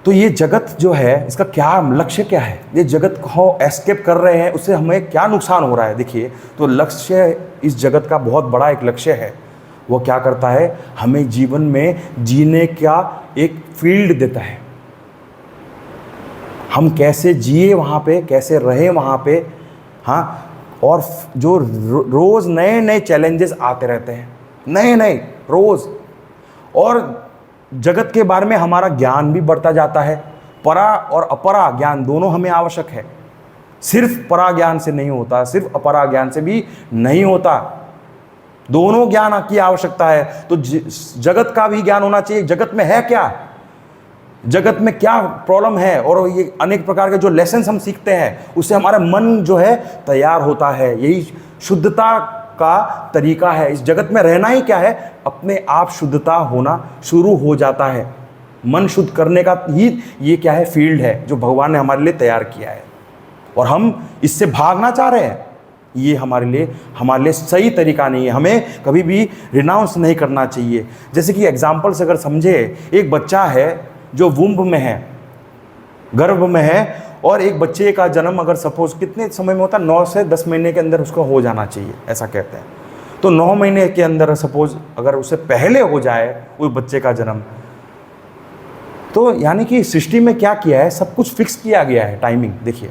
तो ये जगत जो है, इसका क्या लक्ष्य क्या है? ये जगत को एस्केप कर रहे हैं, उससे हमें क्या नुकसान हो रहा है? देखिए, तो लक्ष्य, इस जगत का बहुत बड़ा एक लक्ष्य है। वो क्या करता है? हमें जीवन में जीने का एक फील्ड देता है। हम कैसे जिए वहाँ पे, कैसे रहे वहाँ पे। हाँ, और जो रोज़ नए नए चैलेंजेस आते रहते हैं, नए रोज़। और जगत के बारे में हमारा ज्ञान भी बढ़ता जाता है। परा और अपरा ज्ञान दोनों हमें आवश्यक है। सिर्फ परा ज्ञान से नहीं होता, सिर्फ अपरा ज्ञान से भी नहीं होता, दोनों ज्ञान की आवश्यकता है। तो जगत का भी ज्ञान होना चाहिए। जगत में है क्या, जगत में क्या प्रॉब्लम है, और ये अनेक प्रकार के जो लेसन हम सीखते हैं उससे हमारा मन जो है तैयार होता है। यही शुद्धता का तरीका है। इस जगत में रहना ही क्या है? अपने आप शुद्धता होना शुरू हो जाता है। मन शुद्ध करने का ही ये क्या है? फील्ड है जो भगवान ने हमारे लिए तैयार किया है, और हम इससे भागना चाह रहे हैं। ये हमारे लिए सही तरीका नहीं है। हमें कभी भी रिनाउंस नहीं करना चाहिए। जैसे कि एग्जाम्पल से अगर समझे, एक बच्चा है जो वुम्ब में है, गर्भ में है, और एक बच्चे का जन्म अगर सपोज कितने समय में होता है? 9 से 10 महीने के अंदर उसको हो जाना चाहिए, ऐसा कहते हैं। तो 9 महीने के अंदर सपोज अगर उससे पहले हो जाए उस बच्चे का जन्म, तो यानी कि सृष्टि में क्या किया है? सब कुछ फिक्स किया गया है, टाइमिंग। देखिए,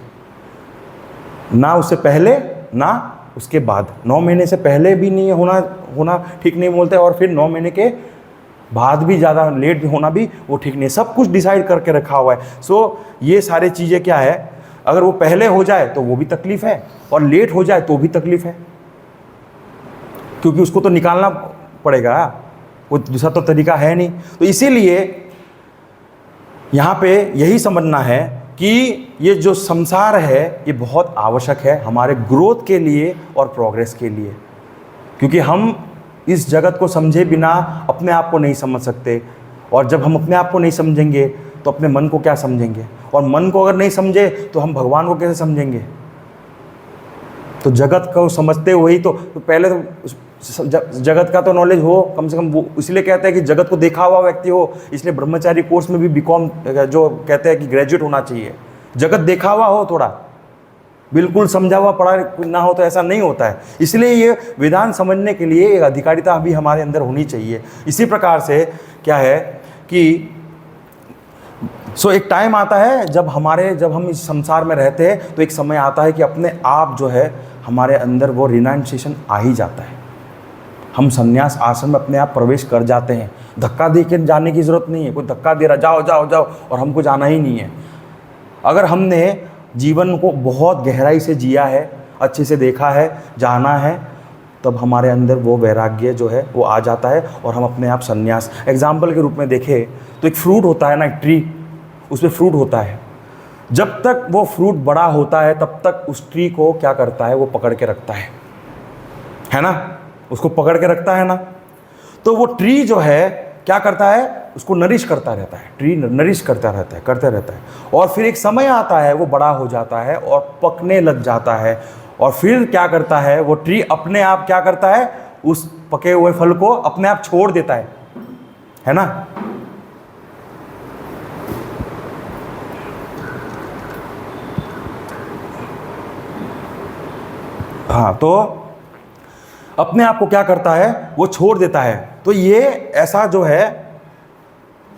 ना उससे पहले ना उसके बाद। 9 महीने से पहले भी नहीं होना ठीक नहीं बोलते, और फिर 9 महीने के बाद भी ज़्यादा लेट होना भी वो ठीक नहीं। सब कुछ डिसाइड करके रखा हुआ है। सो ये सारी चीज़ें क्या है? अगर वो पहले हो जाए तो वो भी तकलीफ़ है, और लेट हो जाए तो भी तकलीफ़ है, क्योंकि उसको तो निकालना पड़ेगा, वो दूसरा तो तरीका है नहीं। तो इसीलिए यहाँ पे यही समझना है कि ये जो संसार है ये बहुत आवश्यक है हमारे ग्रोथ के लिए और प्रोग्रेस के लिए, क्योंकि हम इस जगत को समझे बिना अपने आप को नहीं समझ सकते, और जब हम अपने आप को नहीं समझेंगे तो अपने मन को क्या समझेंगे, और मन को अगर नहीं समझे तो हम भगवान को कैसे समझेंगे। तो जगत को समझते हुए ही तो पहले तो जगत का तो नॉलेज हो कम से कम। वो इसलिए कहते हैं कि जगत को देखा हुआ व्यक्ति हो, इसलिए ब्रह्मचारी कोर्स में भी बीकॉम जो कहते हैं कि ग्रेजुएट होना चाहिए। जगत देखा हुआ हो, थोड़ा बिल्कुल समझा हुआ पढ़ा ना हो तो ऐसा नहीं होता है। इसलिए ये वेदांत समझने के लिए एक अधिकारिता भी हमारे अंदर होनी चाहिए। इसी प्रकार से क्या है कि एक टाइम आता है जब हम इस संसार में रहते हैं, तो एक समय आता है कि अपने आप जो है हमारे अंदर वो रिनाउंसिएशन आ ही जाता है। हम संन्यास आश्रम में अपने आप प्रवेश कर जाते हैं। धक्का दे के जाने की ज़रूरत नहीं है। कोई धक्का दे रहा जाओ जाओ जाओ और हमको जाना ही नहीं है। अगर हमने जीवन को बहुत गहराई से जिया है, अच्छे से देखा है, जाना है, तब हमारे अंदर वो वैराग्य जो है वो आ जाता है और हम अपने आप संन्यास। एग्जाम्पल के रूप में देखें तो एक फ्रूट होता है ना, एक ट्री, उसमें फ्रूट होता है। जब तक वो फ्रूट बड़ा होता है तब तक उस ट्री को क्या करता है, वो पकड़ के रखता है ना, उसको पकड़ के रखता है ना। तो वो ट्री जो है क्या करता है, उसको नरिश करता रहता है, ट्री नरिश करता रहता है, करते रहता है। और फिर एक समय आता है वो बड़ा हो जाता है और पकने लग जाता है, और फिर क्या करता है वो ट्री अपने आप क्या करता है, उस पके हुए फल को अपने आप छोड़ देता है ना। हाँ, तो अपने आप को क्या करता है, वो छोड़ देता है। तो ये ऐसा जो है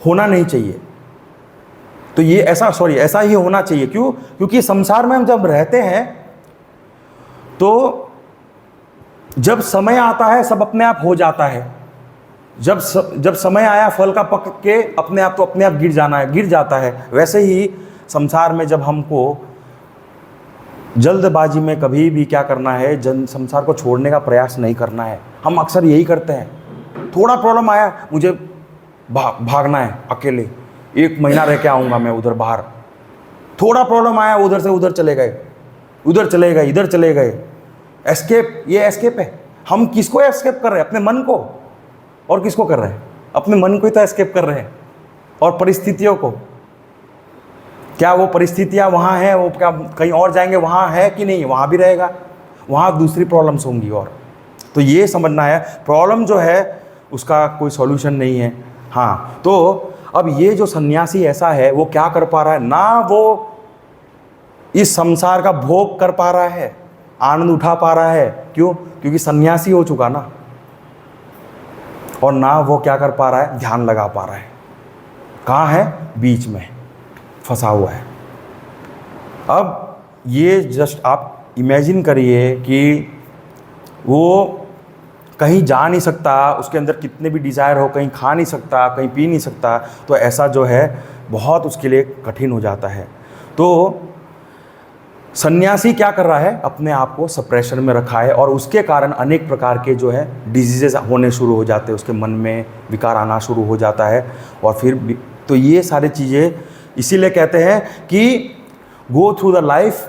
होना नहीं चाहिए। तो ये ऐसा ही होना चाहिए। क्यों? क्योंकि संसार में हम जब रहते हैं तो जब समय आता है सब अपने आप हो जाता है। जब समय आया फल का पक के अपने आप गिर जाता है। वैसे ही संसार में जब हमको जल्दबाजी में कभी भी क्या करना है, संसार को छोड़ने का प्रयास नहीं करना है। हम अक्सर यही करते हैं, थोड़ा प्रॉब्लम आया मुझे भागना है अकेले, 1 महीना रह के आऊँगा मैं उधर बाहर। थोड़ा प्रॉब्लम आया उधर से उधर चले गए, उधर चले गए, इधर चले गए। एस्केप, ये एस्केप है। हम किसको एस्केप कर रहे हैं? अपने मन को। और किसको कर रहे हैं? अपने मन को ही तो एस्केप कर रहे हैं, और परिस्थितियों को। क्या वो परिस्थितियाँ वहाँ हैं, वो क्या कहीं और जाएंगे, वहाँ है कि नहीं? वहाँ भी रहेगा, वहाँ दूसरी प्रॉब्लम्स होंगी। और तो ये समझना है, प्रॉब्लम जो है उसका कोई सॉल्यूशन नहीं है। हाँ, तो अब ये जो सन्यासी ऐसा है वो क्या कर पा रहा है ना, वो इस संसार का भोग कर पा रहा है, आनंद उठा पा रहा है। क्यों? क्योंकि सन्यासी हो चुका ना। और ना वो क्या कर पा रहा है, ध्यान लगा पा रहा है। कहाँ है? बीच में फंसा हुआ है। अब ये जस्ट आप इमेजिन करिए कि वो कहीं जा नहीं सकता, उसके अंदर कितने भी डिज़ायर हो, कहीं खा नहीं सकता, कहीं पी नहीं सकता, तो ऐसा जो है बहुत उसके लिए कठिन हो जाता है। तो सन्यासी क्या कर रहा है, अपने आप को सप्रेशन में रखा है, और उसके कारण अनेक प्रकार के जो है डिजीजेस होने शुरू हो जाते हैं, उसके मन में विकार आना शुरू हो जाता है। और फिर तो ये सारी चीज़ें इसीलिए कहते हैं कि go through the life,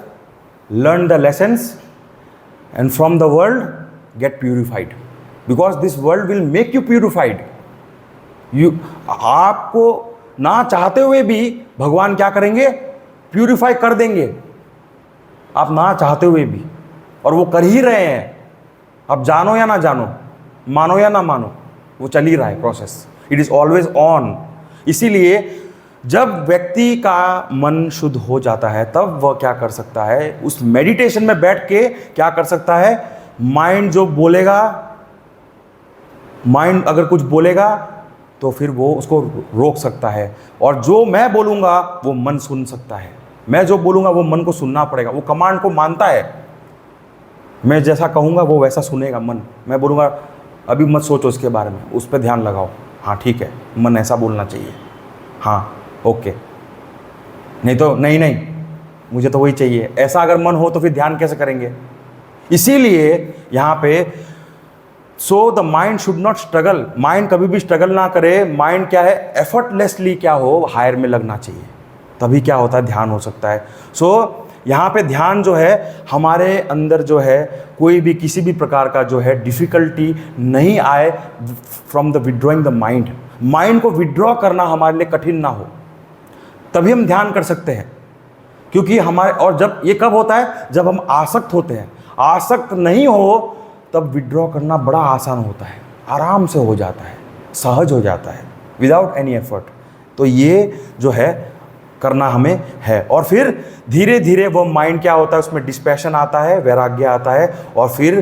learn the lessons, and from the world get purified, because this world will make you purified. आपको ना चाहते हुए भी भगवान क्या करेंगे, प्यूरिफाई कर देंगे, आप ना चाहते हुए भी, और वो कर ही रहे हैं। अब जानो या ना जानो, मानो या ना मानो, वो चल ही रहा है process. It is always on. इसीलिए जब व्यक्ति का मन शुद्ध हो जाता है तब वह क्या कर सकता है, उस मेडिटेशन में बैठ के क्या कर सकता है, माइंड जो बोलेगा, माइंड अगर कुछ बोलेगा तो फिर वो उसको रोक सकता है। और जो मैं बोलूँगा वो मन सुन सकता है। मैं जो बोलूँगा वो मन को सुनना पड़ेगा। वो कमांड को मानता है, मैं जैसा कहूँगा वो वैसा सुनेगा मन। मैं बोलूँगा अभी मत सोचो इसके बारे में, उस पर ध्यान लगाओ, हाँ ठीक है, मन ऐसा बोलना चाहिए, हाँ ओके, नहीं तो नहीं मुझे तो वही चाहिए। ऐसा अगर मन हो तो फिर ध्यान कैसे करेंगे? इसीलिए यहाँ पे so the mind should not struggle, mind कभी भी स्ट्रगल ना करे। माइंड क्या है, एफर्टलेसली क्या हो, हायर में लगना चाहिए, तभी क्या होता है, ध्यान हो सकता है। सो यहाँ पे ध्यान जो है हमारे अंदर जो है कोई भी किसी भी प्रकार का जो है डिफ़िकल्टी नहीं आए from the withdrawing the mind. Mind को विड्रॉ करना हमारे लिए कठिन ना हो, तभी हम ध्यान कर सकते हैं। क्योंकि हमारे, और जब ये कब होता है, जब हम आसक्त होते हैं। आसक्त नहीं हो तब विड्रॉ करना बड़ा आसान होता है, आराम से हो जाता है, सहज हो जाता है, विदाउट एनी एफर्ट। तो ये जो है करना हमें है। और फिर धीरे धीरे वो माइंड क्या होता है, उसमें डिस्पैशन आता है, वैराग्य आता है, और फिर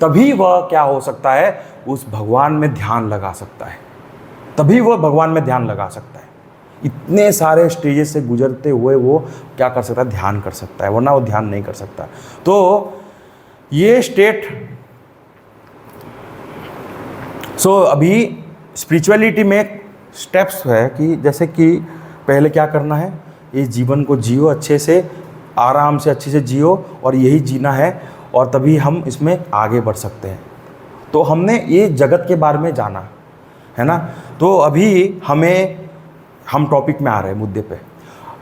तभी वह क्या हो सकता है, उस भगवान में ध्यान लगा सकता है, तभी वह भगवान में ध्यान लगा सकता है। इतने सारे स्टेजेस से गुजरते हुए वो क्या कर सकता है, ध्यान कर सकता है, वरना वो ध्यान नहीं कर सकता। तो ये स्टेट, अभी स्पिरिचुअलिटी में स्टेप्स है कि जैसे कि पहले क्या करना है, इस जीवन को जियो अच्छे से, आराम से अच्छे से जियो, और यही जीना है, और तभी हम इसमें आगे बढ़ सकते हैं। तो हमने ये जगत के बारे में जाना है ना। तो अभी हम टॉपिक में आ रहे हैं, मुद्दे पे।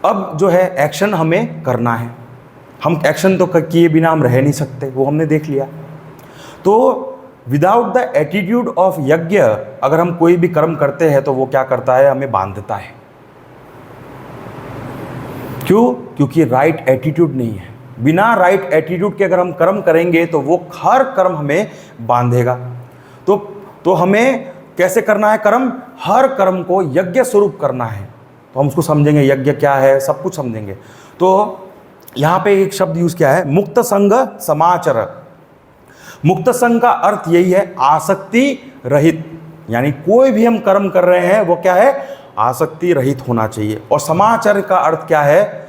अब जो है एक्शन हमें करना है। हम एक्शन तो किए बिना हम रह नहीं सकते, वो हमने देख लिया। तो विदाउट द एटीट्यूड ऑफ यज्ञ, अगर हम कोई भी कर्म करते हैं तो वो क्या करता है, हमें बांधता है। क्यों? क्योंकि राइट एटीट्यूड नहीं है। बिना राइट एटीट्यूड के अगर हम कर्म करेंगे तो वो हर कर्म हमें बांधेगा। तो हमें कैसे करना है कर्म? हर कर्म को यज्ञ स्वरूप करना है। तो हम उसको समझेंगे, यज्ञ क्या है, सब कुछ समझेंगे। तो यहाँ पे एक शब्द यूज किया है, मुक्त संग समाचर। मुक्त संग का अर्थ यही है, आसक्ति रहित। यानी कोई भी हम कर्म कर रहे हैं वो क्या है, आसक्ति रहित होना चाहिए। और समाचर का अर्थ क्या है,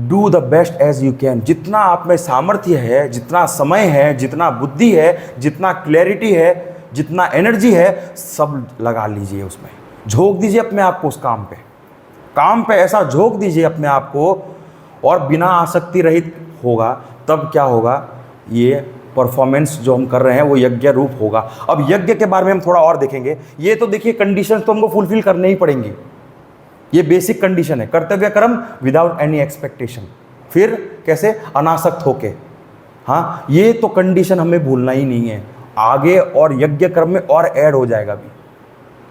do the best as you can. जितना आप में सामर्थ्य है, जितना समय है, जितना बुद्धि है, जितना क्लैरिटी है, जितना एनर्जी है, सब लगा लीजिए उसमें, झोंक दीजिए अपने आप को उस काम पे ऐसा झोंक दीजिए अपने आप को, और बिना आसक्ति रहित होगा तब क्या होगा, ये परफॉर्मेंस जो हम कर रहे हैं वो यज्ञ रूप होगा। अब यज्ञ के बारे में हम थोड़ा और देखेंगे। ये तो देखिए कंडीशन तो हमको फुलफिल करने ही पड़ेंगे, ये बेसिक कंडीशन है। कर्तव्य कर्म विदाउट एनी एक्सपेक्टेशन, फिर कैसे, अनासक्त होके। हाँ, ये तो कंडीशन हमें भूलना ही नहीं है। आगे और यज्ञ कर्म में और ऐड हो जाएगा,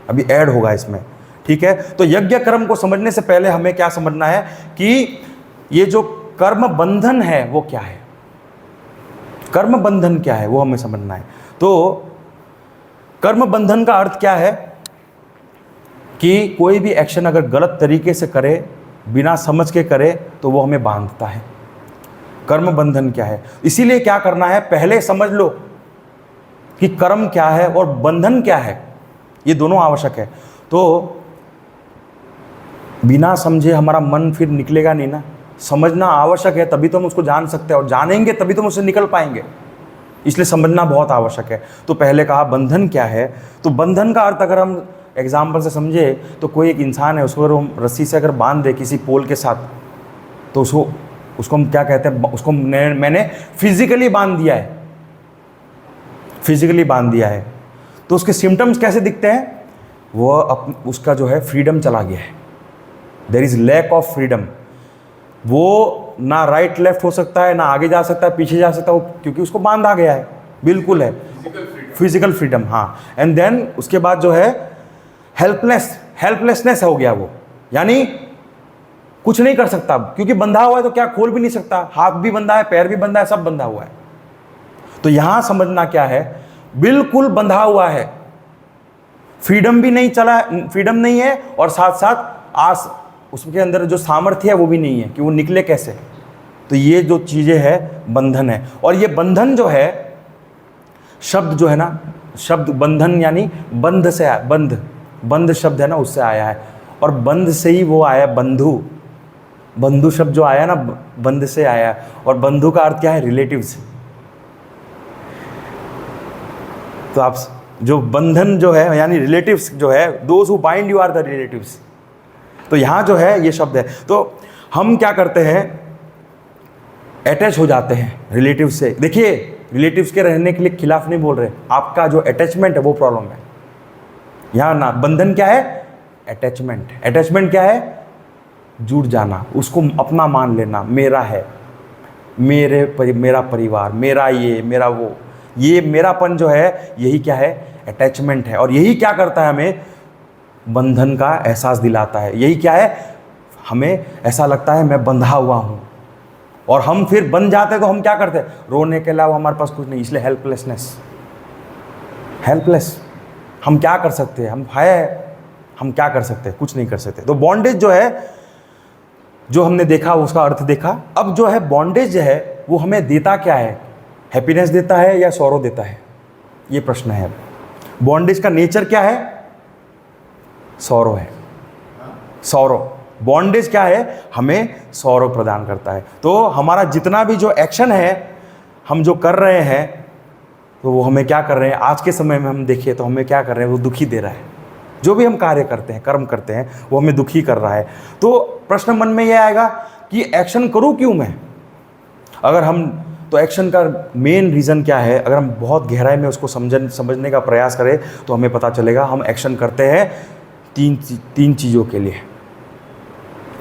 अभी ऐड होगा इसमें, ठीक है। तो यज्ञ कर्म को समझने से पहले हमें क्या समझना है कि ये जो कर्म बंधन है वो क्या है, कर्म बंधन क्या है वो हमें समझना है। तो कर्म बंधन का अर्थ क्या है कि कोई भी एक्शन अगर गलत तरीके से करे, बिना समझ के करे, तो वो हमें बांधता है। कर्म बंधन क्या है, इसीलिए क्या करना है, पहले समझ लो कि कर्म क्या है और बंधन क्या है, ये दोनों आवश्यक है। तो बिना समझे हमारा मन फिर निकलेगा नहीं ना, समझना आवश्यक है, तभी तो हम उसको जान सकते हैं, और जानेंगे तभी तो हम उससे निकल पाएंगे। इसलिए समझना बहुत आवश्यक है। तो पहले कहा बंधन क्या है, तो बंधन का अर्थ अगर हम एग्जाम्पल से समझे तो कोई एक इंसान है, उसको हम रस्सी से अगर बांध दे किसी पोल के साथ, तो उसको हम क्या कहते हैं, उसको मैंने फिजिकली बांध दिया है, फिजिकली बांध दिया है। तो उसके सिम्टम्स कैसे दिखते हैं, वो उसका जो है फ्रीडम चला गया है, there is lack of freedom. वो ना राइट लेफ्ट हो सकता है, ना आगे जा सकता है, पीछे जा सकता है, क्योंकि उसको बांधा गया है, बिल्कुल है फिजिकल फ्रीडम। हाँ, एंड देन उसके बाद जो है हेल्पलेसनेस हो गया वो, यानी कुछ नहीं कर सकता, क्योंकि बंधा हुआ है तो क्या खोल भी नहीं सकता, हाथ भी बंधा है, पैर भी बंधा है, सब बंधा हुआ है। तो यहां समझना क्या है, बिल्कुल बंधा हुआ है, फ्रीडम भी नहीं चला, फ्रीडम नहीं है, और साथ साथ उसके अंदर जो सामर्थ्य है वो भी नहीं है कि वो निकले कैसे। तो ये जो चीजें हैं बंधन है। और ये बंधन जो है, शब्द जो है ना, शब्द बंधन यानी बंध से आया, बंध शब्द है ना, उससे आया है, और बंध से ही वो आया बंधु। बंधु शब्द जो आया ना, बंध से आया, और बंधु का अर्थ क्या है, रिलेटिव्स। तो आप जो बंधन जो है यानी रिलेटिव्स जो है, those who bind you are the relatives. तो यहाँ जो है ये शब्द है। तो हम क्या करते हैं, अटैच हो जाते हैं रिलेटिव से। देखिए, रिलेटिव्स के रहने के लिए खिलाफ नहीं बोल रहे, आपका जो अटैचमेंट है वो प्रॉब्लम है यहाँ ना। बंधन क्या है, अटैचमेंट। अटैचमेंट क्या है, जुड़ जाना, उसको अपना मान लेना, मेरा है, मेरा परिवार, मेरा ये, मेरा वो, ये मेरापन जो है, यही क्या है, अटैचमेंट है। और यही क्या करता है, हमें बंधन का एहसास दिलाता है। यही क्या है, हमें ऐसा लगता है मैं बंधा हुआ हूँ, और हम फिर बन जाते तो हम क्या करते हैं, रोने के अलावा हमारे पास कुछ नहीं, इसलिए हेल्पलेस। हम क्या कर सकते हैं, हम क्या कर सकते हैं, कुछ नहीं कर सकते। तो बॉन्डेज जो है, जो हमने देखा उसका अर्थ देखा। अब जो है बॉन्डेज है वो हमें देता क्या है, हैप्पीनेस देता है या सौरो देता है, ये प्रश्न है। बॉन्डेज का नेचर क्या है, सौरो है, सौरो। बॉन्डेज क्या है, हमें सौरो प्रदान करता है। तो हमारा जितना भी जो एक्शन है, हम जो कर रहे हैं, तो वो हमें क्या कर रहे हैं, आज के समय में हम देखिए तो हमें क्या कर रहे हैं, वो दुखी दे रहा है। जो भी हम कार्य करते हैं, कर्म करते हैं, वो हमें दुखी कर रहा है। तो प्रश्न मन में ये आएगा कि एक्शन करूं क्यों मैं। अगर हम तो एक्शन का मेन रीज़न क्या है, अगर हम बहुत गहराई में उसको समझने का प्रयास करें तो हमें पता चलेगा हम एक्शन करते हैं तीन चीज़ों के लिए।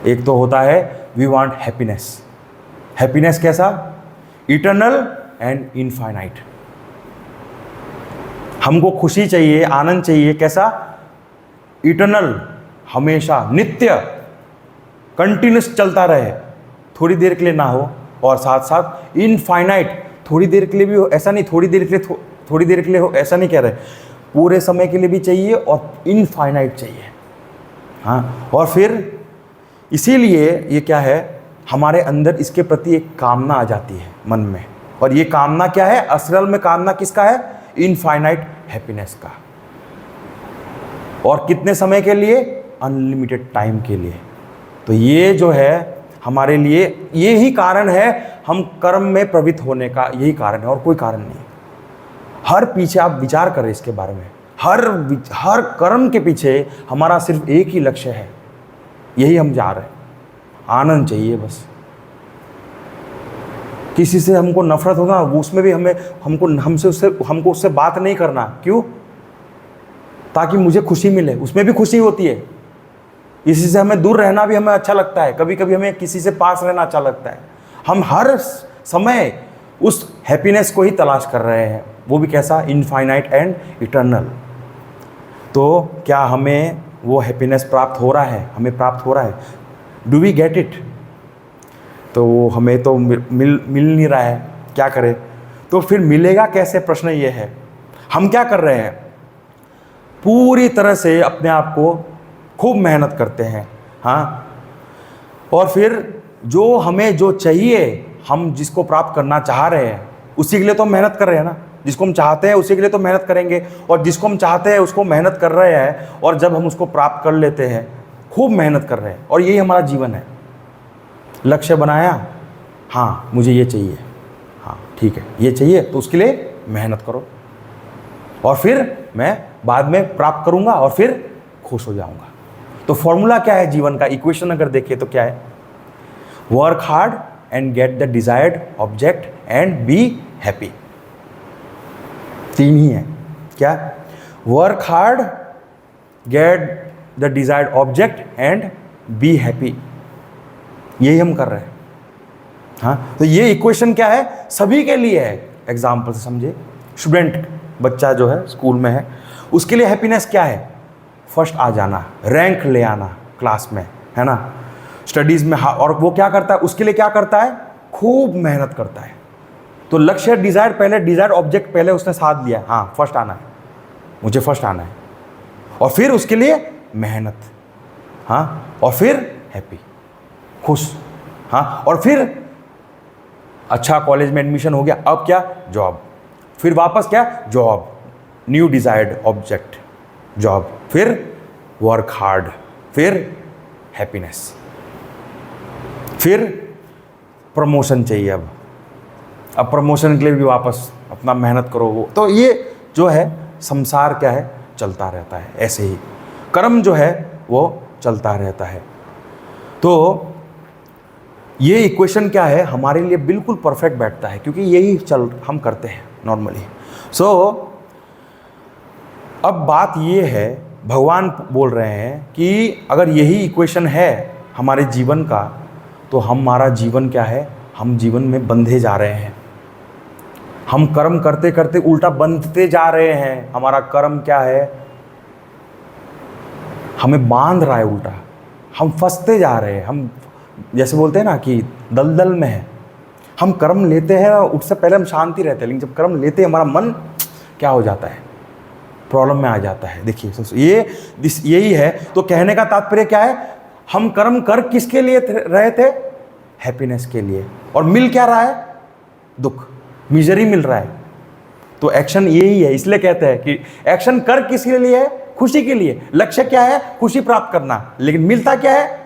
एक तो होता है वी वांट हैप्पीनेस। हैप्पीनेस कैसा? Eternal and infinite. हमको खुशी चाहिए, आनंद चाहिए, कैसा? इटर्नल, हमेशा, नित्य, कंटिन्यूस चलता रहे, थोड़ी देर के लिए ना हो, और साथ साथ इनफाइनाइट, थोड़ी देर के लिए भी हो, ऐसा नहीं थोड़ी देर के लिए थोड़ी देर के लिए हो, ऐसा नहीं कह रहे, पूरे समय के लिए भी चाहिए और इनफाइनाइट चाहिए। हाँ, और फिर इसीलिए ये क्या है, हमारे अंदर इसके प्रति एक कामना आ जाती है मन में, और ये कामना क्या है? असल में कामना किसका है? इनफाइनाइट हैप्पीनेस का। और कितने समय के लिए? अनलिमिटेड टाइम के लिए। तो ये जो है हमारे लिए, ये ही कारण है हम कर्म में प्रवृत्त होने का, यही कारण है और कोई कारण नहीं। हर पीछे आप विचार करें इसके बारे में, हर कर्म के पीछे हमारा सिर्फ एक ही लक्ष्य है, यही हम जा रहे हैं, आनंद चाहिए बस। किसी से हमको नफरत होगा, उसमें भी हमको उससे बात नहीं करना। क्यों? ताकि मुझे खुशी मिले, उसमें भी खुशी होती है। किसी से हमें दूर रहना भी हमें अच्छा लगता है, कभी कभी हमें किसी से पास रहना अच्छा लगता है। हम हर समय उस हैप्पीनेस को ही तलाश कर रहे हैं, वो भी कैसा? Infinite and eternal. तो क्या हमें वो हैप्पीनेस प्राप्त हो रहा है? हमें प्राप्त हो रहा है? Do we get it? तो हमें तो मिल नहीं रहा है, क्या करें? तो फिर मिलेगा कैसे? प्रश्न ये है। हम क्या कर रहे हैं? पूरी तरह से अपने आप को खूब मेहनत करते हैं, हाँ, और फिर जो हमें जो चाहिए, हम जिसको प्राप्त करना चाह रहे हैं, उसी के लिए तो मेहनत कर रहे हैं ना। जिसको हम चाहते हैं उसी के लिए तो मेहनत करेंगे, और जिसको हम चाहते हैं उसको मेहनत कर रहे हैं, और जब हम उसको प्राप्त कर लेते हैं खूब मेहनत कर रहे हैं, और यही हमारा जीवन है। लक्ष्य बनाया, हाँ मुझे ये चाहिए, हाँ ठीक है ये चाहिए, तो उसके लिए मेहनत करो, और फिर मैं बाद में प्राप्त करूँगा और फिर खुश हो जाऊँगा। तो फॉर्मूला क्या है जीवन का? इक्वेशन अगर देखें तो क्या है? Work hard and get the desired object and be happy. तीन ही है। क्या? Work hard, get the desired object and be happy. यही हम कर रहे हैं। हाँ, तो ये इक्वेशन क्या है? सभी के लिए है। एग्जाम्पल से समझे, स्टूडेंट, बच्चा जो है स्कूल में है, उसके लिए हैप्पीनेस क्या है? फर्स्ट आ जाना, रैंक ले आना क्लास में, है ना, स्टडीज़ में। और वो क्या करता है? उसके लिए क्या करता है? खूब मेहनत करता है। तो लक्ष्य, डिज़ायर पहले, डिज़ायर ऑब्जेक्ट पहले उसने साथ लिया, हाँ फर्स्ट आना है, मुझे फर्स्ट आना है, और फिर उसके लिए मेहनत, हाँ, और फिर हैप्पी, खुश, हाँ, और फिर अच्छा कॉलेज में एडमिशन हो गया, अब क्या? जॉब, फिर वापस क्या? Job, new desired object, job, फिर वर्क हार्ड, फिर हैप्पीनेस, फिर प्रमोशन चाहिए। अब प्रमोशन के लिए भी वापस अपना मेहनत करो। वो तो ये जो है संसार क्या है? चलता रहता है, ऐसे ही कर्म जो है वो चलता रहता है। तो ये इक्वेशन क्या है? हमारे लिए बिल्कुल परफेक्ट बैठता है, क्योंकि यही हम करते हैं नॉर्मली। अब बात ये है, भगवान बोल रहे हैं कि अगर यही इक्वेशन है हमारे जीवन का, तो हमारा जीवन क्या है? हम जीवन में बंधे जा रहे हैं। हम कर्म करते करते उल्टा बंधते जा रहे हैं। हमारा कर्म क्या है? हमें बांध रहा है उल्टा, हम फंसते जा रहे हैं। हम जैसे बोलते हैं ना कि दलदल में है। हम कर्म लेते हैं, उससे पहले हम शांति रहते हैं, लेकिन जब कर्म लेते हैं हमारा मन क्या हो जाता है? प्रॉब्लम में आ जाता है। देखिए यही है। तो कहने का तात्पर्य क्या है? हम कर्म कर किसके लिए रहे थे? हैप्पीनेस के लिए, और मिल क्या रहा है? दुख, मिजरी मिल रहा है। तो एक्शन यही है, इसलिए कहते हैं कि एक्शन कर किसके लिए है? खुशी के लिए। लक्ष्य क्या है? खुशी प्राप्त करना, लेकिन मिलता क्या है?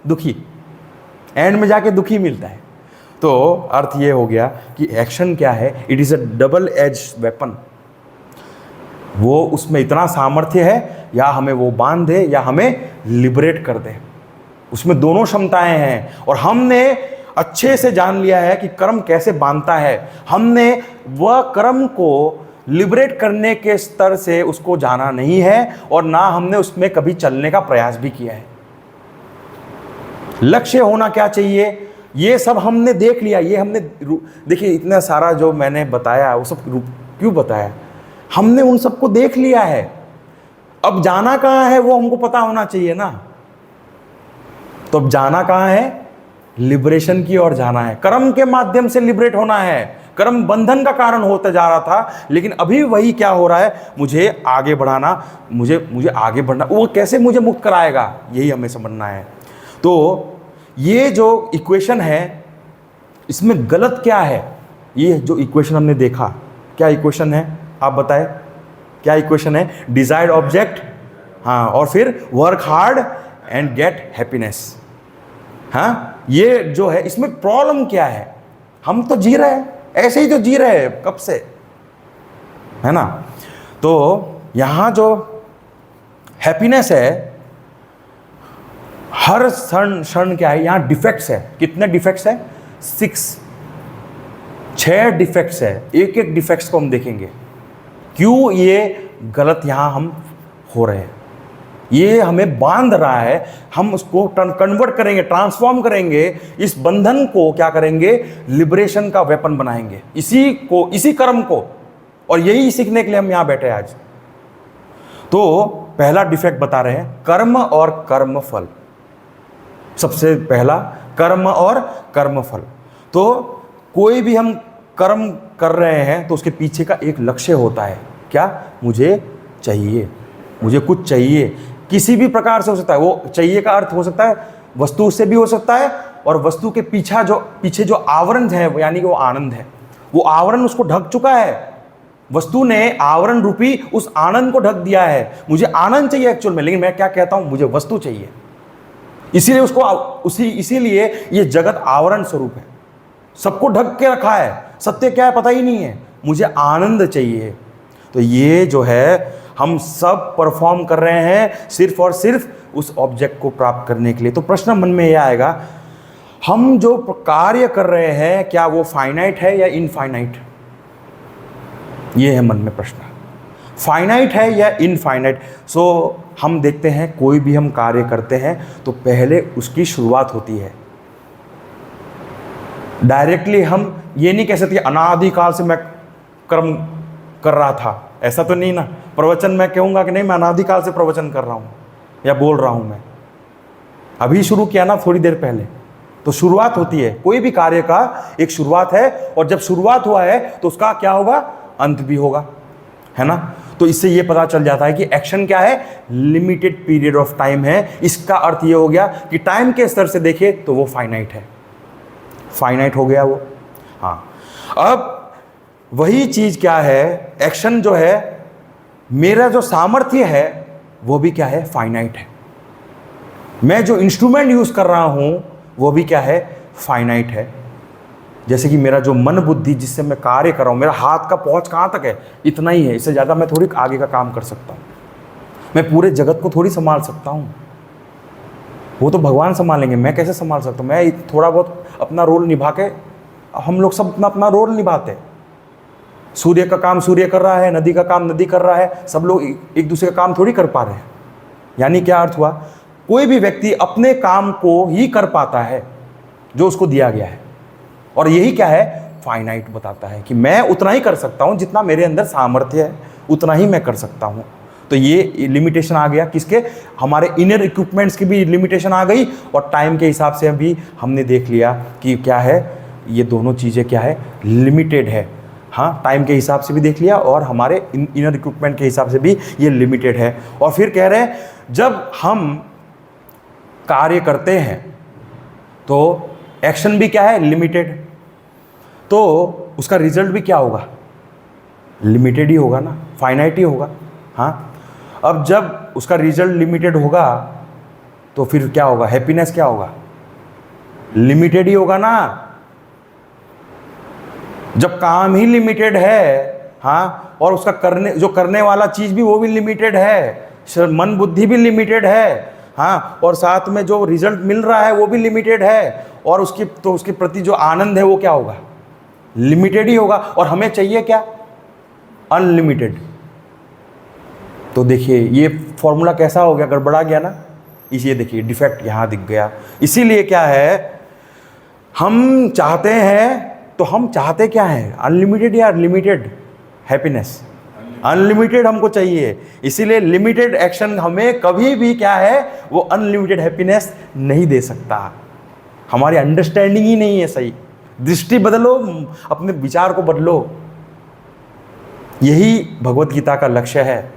दुखी, एंड में जाके दुखी मिलता है। तो अर्थ ये हो गया कि एक्शन क्या है? It is a double edge weapon. वो उसमें इतना सामर्थ्य है, या हमें वो बांध दे या हमें लिबरेट कर दे। उसमें दोनों क्षमताएं हैं। और हमने अच्छे से जान लिया है कि कर्म कैसे बांधता है। हमने वह कर्म को लिबरेट करने के स्तर से उसको जाना नहीं है, और ना हमने उसमें कभी चलने का प्रयास भी किया है। लक्ष्य होना क्या चाहिए, ये सब हमने देख लिया। ये हमने देखिए, इतना सारा जो मैंने बताया वो सब क्यों बताया, हमने उन सबको देख लिया है। अब जाना कहाँ है वो हमको पता होना चाहिए ना। तो अब जाना कहाँ है, लिबरेशन की ओर जाना है। कर्म के माध्यम से लिबरेट होना है। कर्म बंधन का कारण होता जा रहा था, लेकिन अभी वही क्या हो रहा है, मुझे आगे बढ़ाना, मुझे आगे बढ़ना। वो कैसे मुझे मुक्त कराएगा, यही हमें समझना है। तो ये जो इक्वेशन है, इसमें गलत क्या है, ये जो इक्वेशन हमने देखा, क्या इक्वेशन है आप बताएं, क्या इक्वेशन है? डिजायर्ड ऑब्जेक्ट, हाँ, और फिर work hard and get happiness. हाँ, ये जो है, इसमें प्रॉब्लम क्या है? हम तो जी रहे हैं, ऐसे ही तो जी रहे हैं कब से, है ना। तो यहां जो हैप्पीनेस है, हर क्षण क्या है, यहां डिफेक्ट्स है। कितने डिफेक्ट्स है? 6 डिफेक्ट्स है। एक एक डिफेक्ट्स को हम देखेंगे, क्यों ये गलत यहां हम हो रहे हैं, ये हमें बांध रहा है। हम उसको कन्वर्ट करेंगे, ट्रांसफॉर्म करेंगे, इस बंधन को क्या करेंगे, लिबरेशन का वेपन बनाएंगे, इसी कर्म को। और यही सीखने के लिए हम यहां बैठे आज। तो पहला डिफेक्ट बता रहे हैं, कर्म और कर्म फल। सबसे पहला कर्म और कर्म फल। तो कोई भी हम कर्म कर रहे हैं तो उसके पीछे का एक लक्ष्य होता है। क्या? मुझे चाहिए, मुझे कुछ चाहिए, किसी भी प्रकार से हो सकता है। वो चाहिए का अर्थ हो सकता है वस्तु से भी हो सकता है, और वस्तु के पीछे जो आवरण है, यानी कि वो आनंद है, वो आवरण उसको ढक चुका है। वस्तु ने आवरण रूपी उस आनंद को ढक दिया है। मुझे आनंद चाहिए एक्चुअल में, लेकिन मैं क्या कहता हूं, मुझे वस्तु चाहिए। इसीलिए ये जगत आवरण स्वरूप है, सबको ढक के रखा है। सत्य क्या है पता ही नहीं है, मुझे आनंद चाहिए। तो ये जो है, हम सब परफॉर्म कर रहे हैं सिर्फ और सिर्फ उस ऑब्जेक्ट को प्राप्त करने के लिए। तो प्रश्न मन में यह आएगा, हम जो कार्य कर रहे हैं, क्या वो फाइनाइट है या इनफाइनाइट? ये है मन में प्रश्न, फाइनाइट है या इनफाइनाइट। सो हम देखते हैं, कोई भी हम कार्य करते हैं तो पहले उसकी शुरुआत होती है। डायरेक्टली हम ये नहीं कह सकते अनादिकाल से मैं कर्म कर रहा था, ऐसा तो नहीं ना। प्रवचन मैं कहूँगा कि नहीं, मैं अनादिकाल से प्रवचन कर रहा हूँ या बोल रहा हूँ, मैं अभी शुरू किया ना थोड़ी देर पहले। तो शुरुआत होती है, कोई भी कार्य का एक शुरुआत है, और जब शुरुआत हुआ है तो उसका क्या होगा, अंत भी होगा, है ना। तो इससे ये पता चल जाता है कि एक्शन क्या है, लिमिटेड पीरियड ऑफ टाइम है। इसका अर्थ ये हो गया कि टाइम के स्तर से देखे तो वो फाइनाइट है, फाइनाइट हो गया वो। हाँ, अब वही चीज क्या है, एक्शन जो है, मेरा जो सामर्थ्य है वो भी क्या है, फाइनाइट है। मैं जो इंस्ट्रूमेंट यूज कर रहा हूं वो भी क्या है, फाइनाइट है। जैसे कि मेरा जो मन बुद्धि जिससे मैं कार्य कर रहा हूं, मेरा हाथ का पहुंच कहां तक है, इतना ही है। इससे ज्यादा मैं थोड़ी आगे का काम कर सकता हूं। मैं पूरे जगत को थोड़ी संभाल सकता हूं, वो तो भगवान संभालेंगे, मैं कैसे संभाल सकता हूं। मैं थोड़ा बहुत अपना रोल निभा के, हम लोग सब अपना अपना रोल निभाते हैं। सूर्य का काम सूर्य कर रहा है, नदी का काम नदी कर रहा है, सब लोग एक दूसरे का काम थोड़ी कर पा रहे हैं। यानी क्या अर्थ हुआ, कोई भी व्यक्ति अपने काम को ही कर पाता है जो उसको दिया गया है। और यही क्या है, फाइनाइट बताता है कि मैं उतना ही कर सकता हूं जितना मेरे अंदर सामर्थ्य है, उतना ही मैं कर सकता हूं। तो ये लिमिटेशन आ गया किसके, हमारे इनर इक्विपमेंट्स की भी लिमिटेशन आ गई, और टाइम के हिसाब से भी हमने देख लिया कि क्या है, ये दोनों चीज़ें क्या है, लिमिटेड है। हाँ, टाइम के हिसाब से भी देख लिया, और हमारे इनर इक्विपमेंट के हिसाब से भी ये लिमिटेड है। और फिर कह रहे हैं, जब हम कार्य करते हैं तो एक्शन भी क्या है, लिमिटेड, तो उसका रिजल्ट भी क्या होगा, लिमिटेड ही होगा ना, फाइनाइट ही होगा। हाँ, अब जब उसका रिजल्ट लिमिटेड होगा तो फिर क्या होगा, हैप्पीनेस क्या होगा, लिमिटेड ही होगा ना। जब काम ही लिमिटेड है, हाँ, और उसका करने वाला चीज भी वो भी लिमिटेड है, मन बुद्धि भी लिमिटेड है, हाँ, और साथ में जो रिजल्ट मिल रहा है वो भी लिमिटेड है, और उसके प्रति जो आनंद है वो क्या होगा, लिमिटेड ही होगा। और हमें चाहिए क्या, अनलिमिटेड। तो देखिए ये फॉर्मूला कैसा हो गया, गड़बड़ा गया ना। इसे देखिए डिफेक्ट यहाँ दिख गया। इसीलिए क्या है, हम चाहते हैं, तो हम चाहते क्या है, अनलिमिटेड या लिमिटेड हैप्पीनेस? अनलिमिटेड हमको चाहिए। इसीलिए लिमिटेड एक्शन हमें कभी भी क्या है, वो अनलिमिटेड हैप्पीनेस नहीं दे सकता। हमारी अंडरस्टैंडिंग ही नहीं है सही। दृष्टि बदलो, अपने विचार को बदलो। यही भगवत गीता का लक्ष्य है।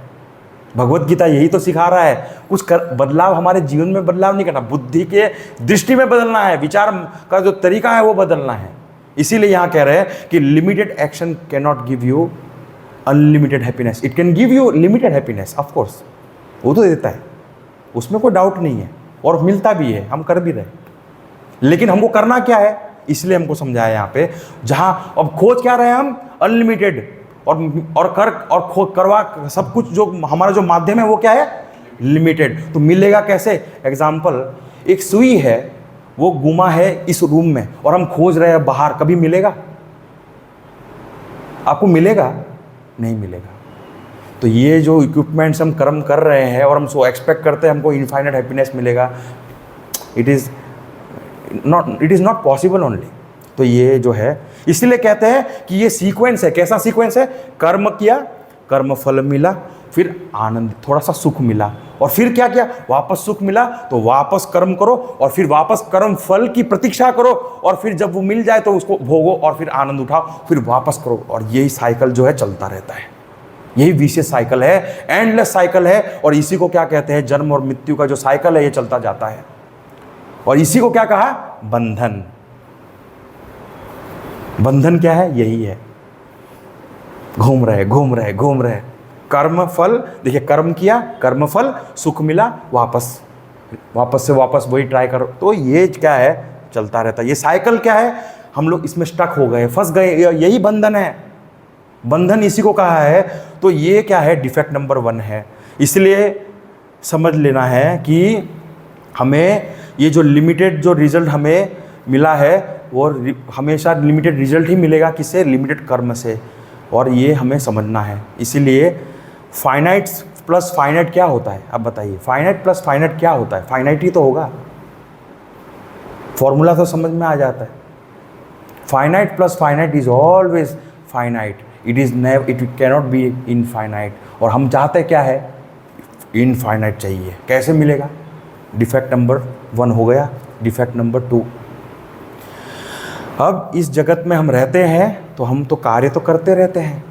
भगवत गीता यही तो सिखा रहा है। कुछ बदलाव हमारे जीवन में बदलाव नहीं करना, बुद्धि के दृष्टि में बदलना है, विचार का जो तरीका है वो बदलना है। इसीलिए यहां कह रहे हैं कि limited action can not give you unlimited happiness. It can give you limited happiness, of course, वो तो देता है, उसमें कोई डाउट नहीं है, और मिलता भी है, हम कर भी रहे। लेकिन हमको करना क्या है, इसलिए हमको समझाया यहाँ पे। जहां अब खोज क्या रहे हैं हम, अनलिमिटेड, और करवा सब कुछ, जो हमारा जो माध्यम है वो क्या है, लिमिटेड। तो मिलेगा कैसे? एग्जाम्पल, एक सुई है, वो गुमा है इस रूम में, और हम खोज रहे हैं बाहर, कभी मिलेगा? आपको मिलेगा? नहीं मिलेगा। तो ये जो इक्विपमेंट्स हम कर्म कर रहे हैं और हम सो एक्सपेक्ट करते हैं हमको इनफाइनाइट हैप्पीनेस मिलेगा, it is not possible only. तो ये जो है, इसलिए कहते हैं कि ये सीक्वेंस है। कैसा सीक्वेंस है? कर्म किया, कर्म फल मिला, फिर आनंद, थोड़ा सा सुख मिला, और फिर क्या किया, वापस सुख मिला, तो वापस कर्म करो, और फिर वापस कर्म फल की प्रतीक्षा करो, और फिर जब वो मिल जाए तो उसको भोगो, और फिर आनंद उठाओ, फिर वापस करो। और यही साइकिल जो है चलता रहता है। यही विशेष साइकिल है, एंडलेस साइकिल है। और इसी को क्या कहते हैं, जन्म और मृत्यु का जो साइकिल है ये चलता जाता है। और इसी को क्या कहा, बंधन। बंधन क्या है? यही है, घूम रहे घूम रहे घूम रहे। कर्म फल, देखिए कर्म किया, कर्म फल, सुख मिला, वापस से वापस वही ट्राई करो। तो ये क्या है, चलता रहता है। ये साइकिल क्या है, हम लोग इसमें स्टक हो गए, फंस गए। यही बंधन है, बंधन इसी को कहा है। तो ये क्या है, डिफेक्ट नंबर 1 है। इसलिए समझ लेना है कि हमें ये जो लिमिटेड जो रिजल्ट हमें मिला है, वो हमेशा लिमिटेड रिजल्ट ही मिलेगा। किससे? लिमिटेड कर्म से। और ये हमें समझना है। इसीलिए फाइनाइट प्लस फाइनाइट क्या होता है, अब बताइए। फाइनाइट प्लस फाइनाइट क्या होता है? फाइनाइट ही तो होगा, फॉर्मूला तो समझ में आ जाता है। Finite plus finite is always finite, it cannot be infinite. और हम चाहते क्या है, इनफाइनाइट चाहिए। कैसे मिलेगा? डिफेक्ट नंबर 1 हो गया, डिफेक्ट नंबर 2। अब इस जगत में हम रहते हैं तो हम तो कार्य तो करते रहते हैं,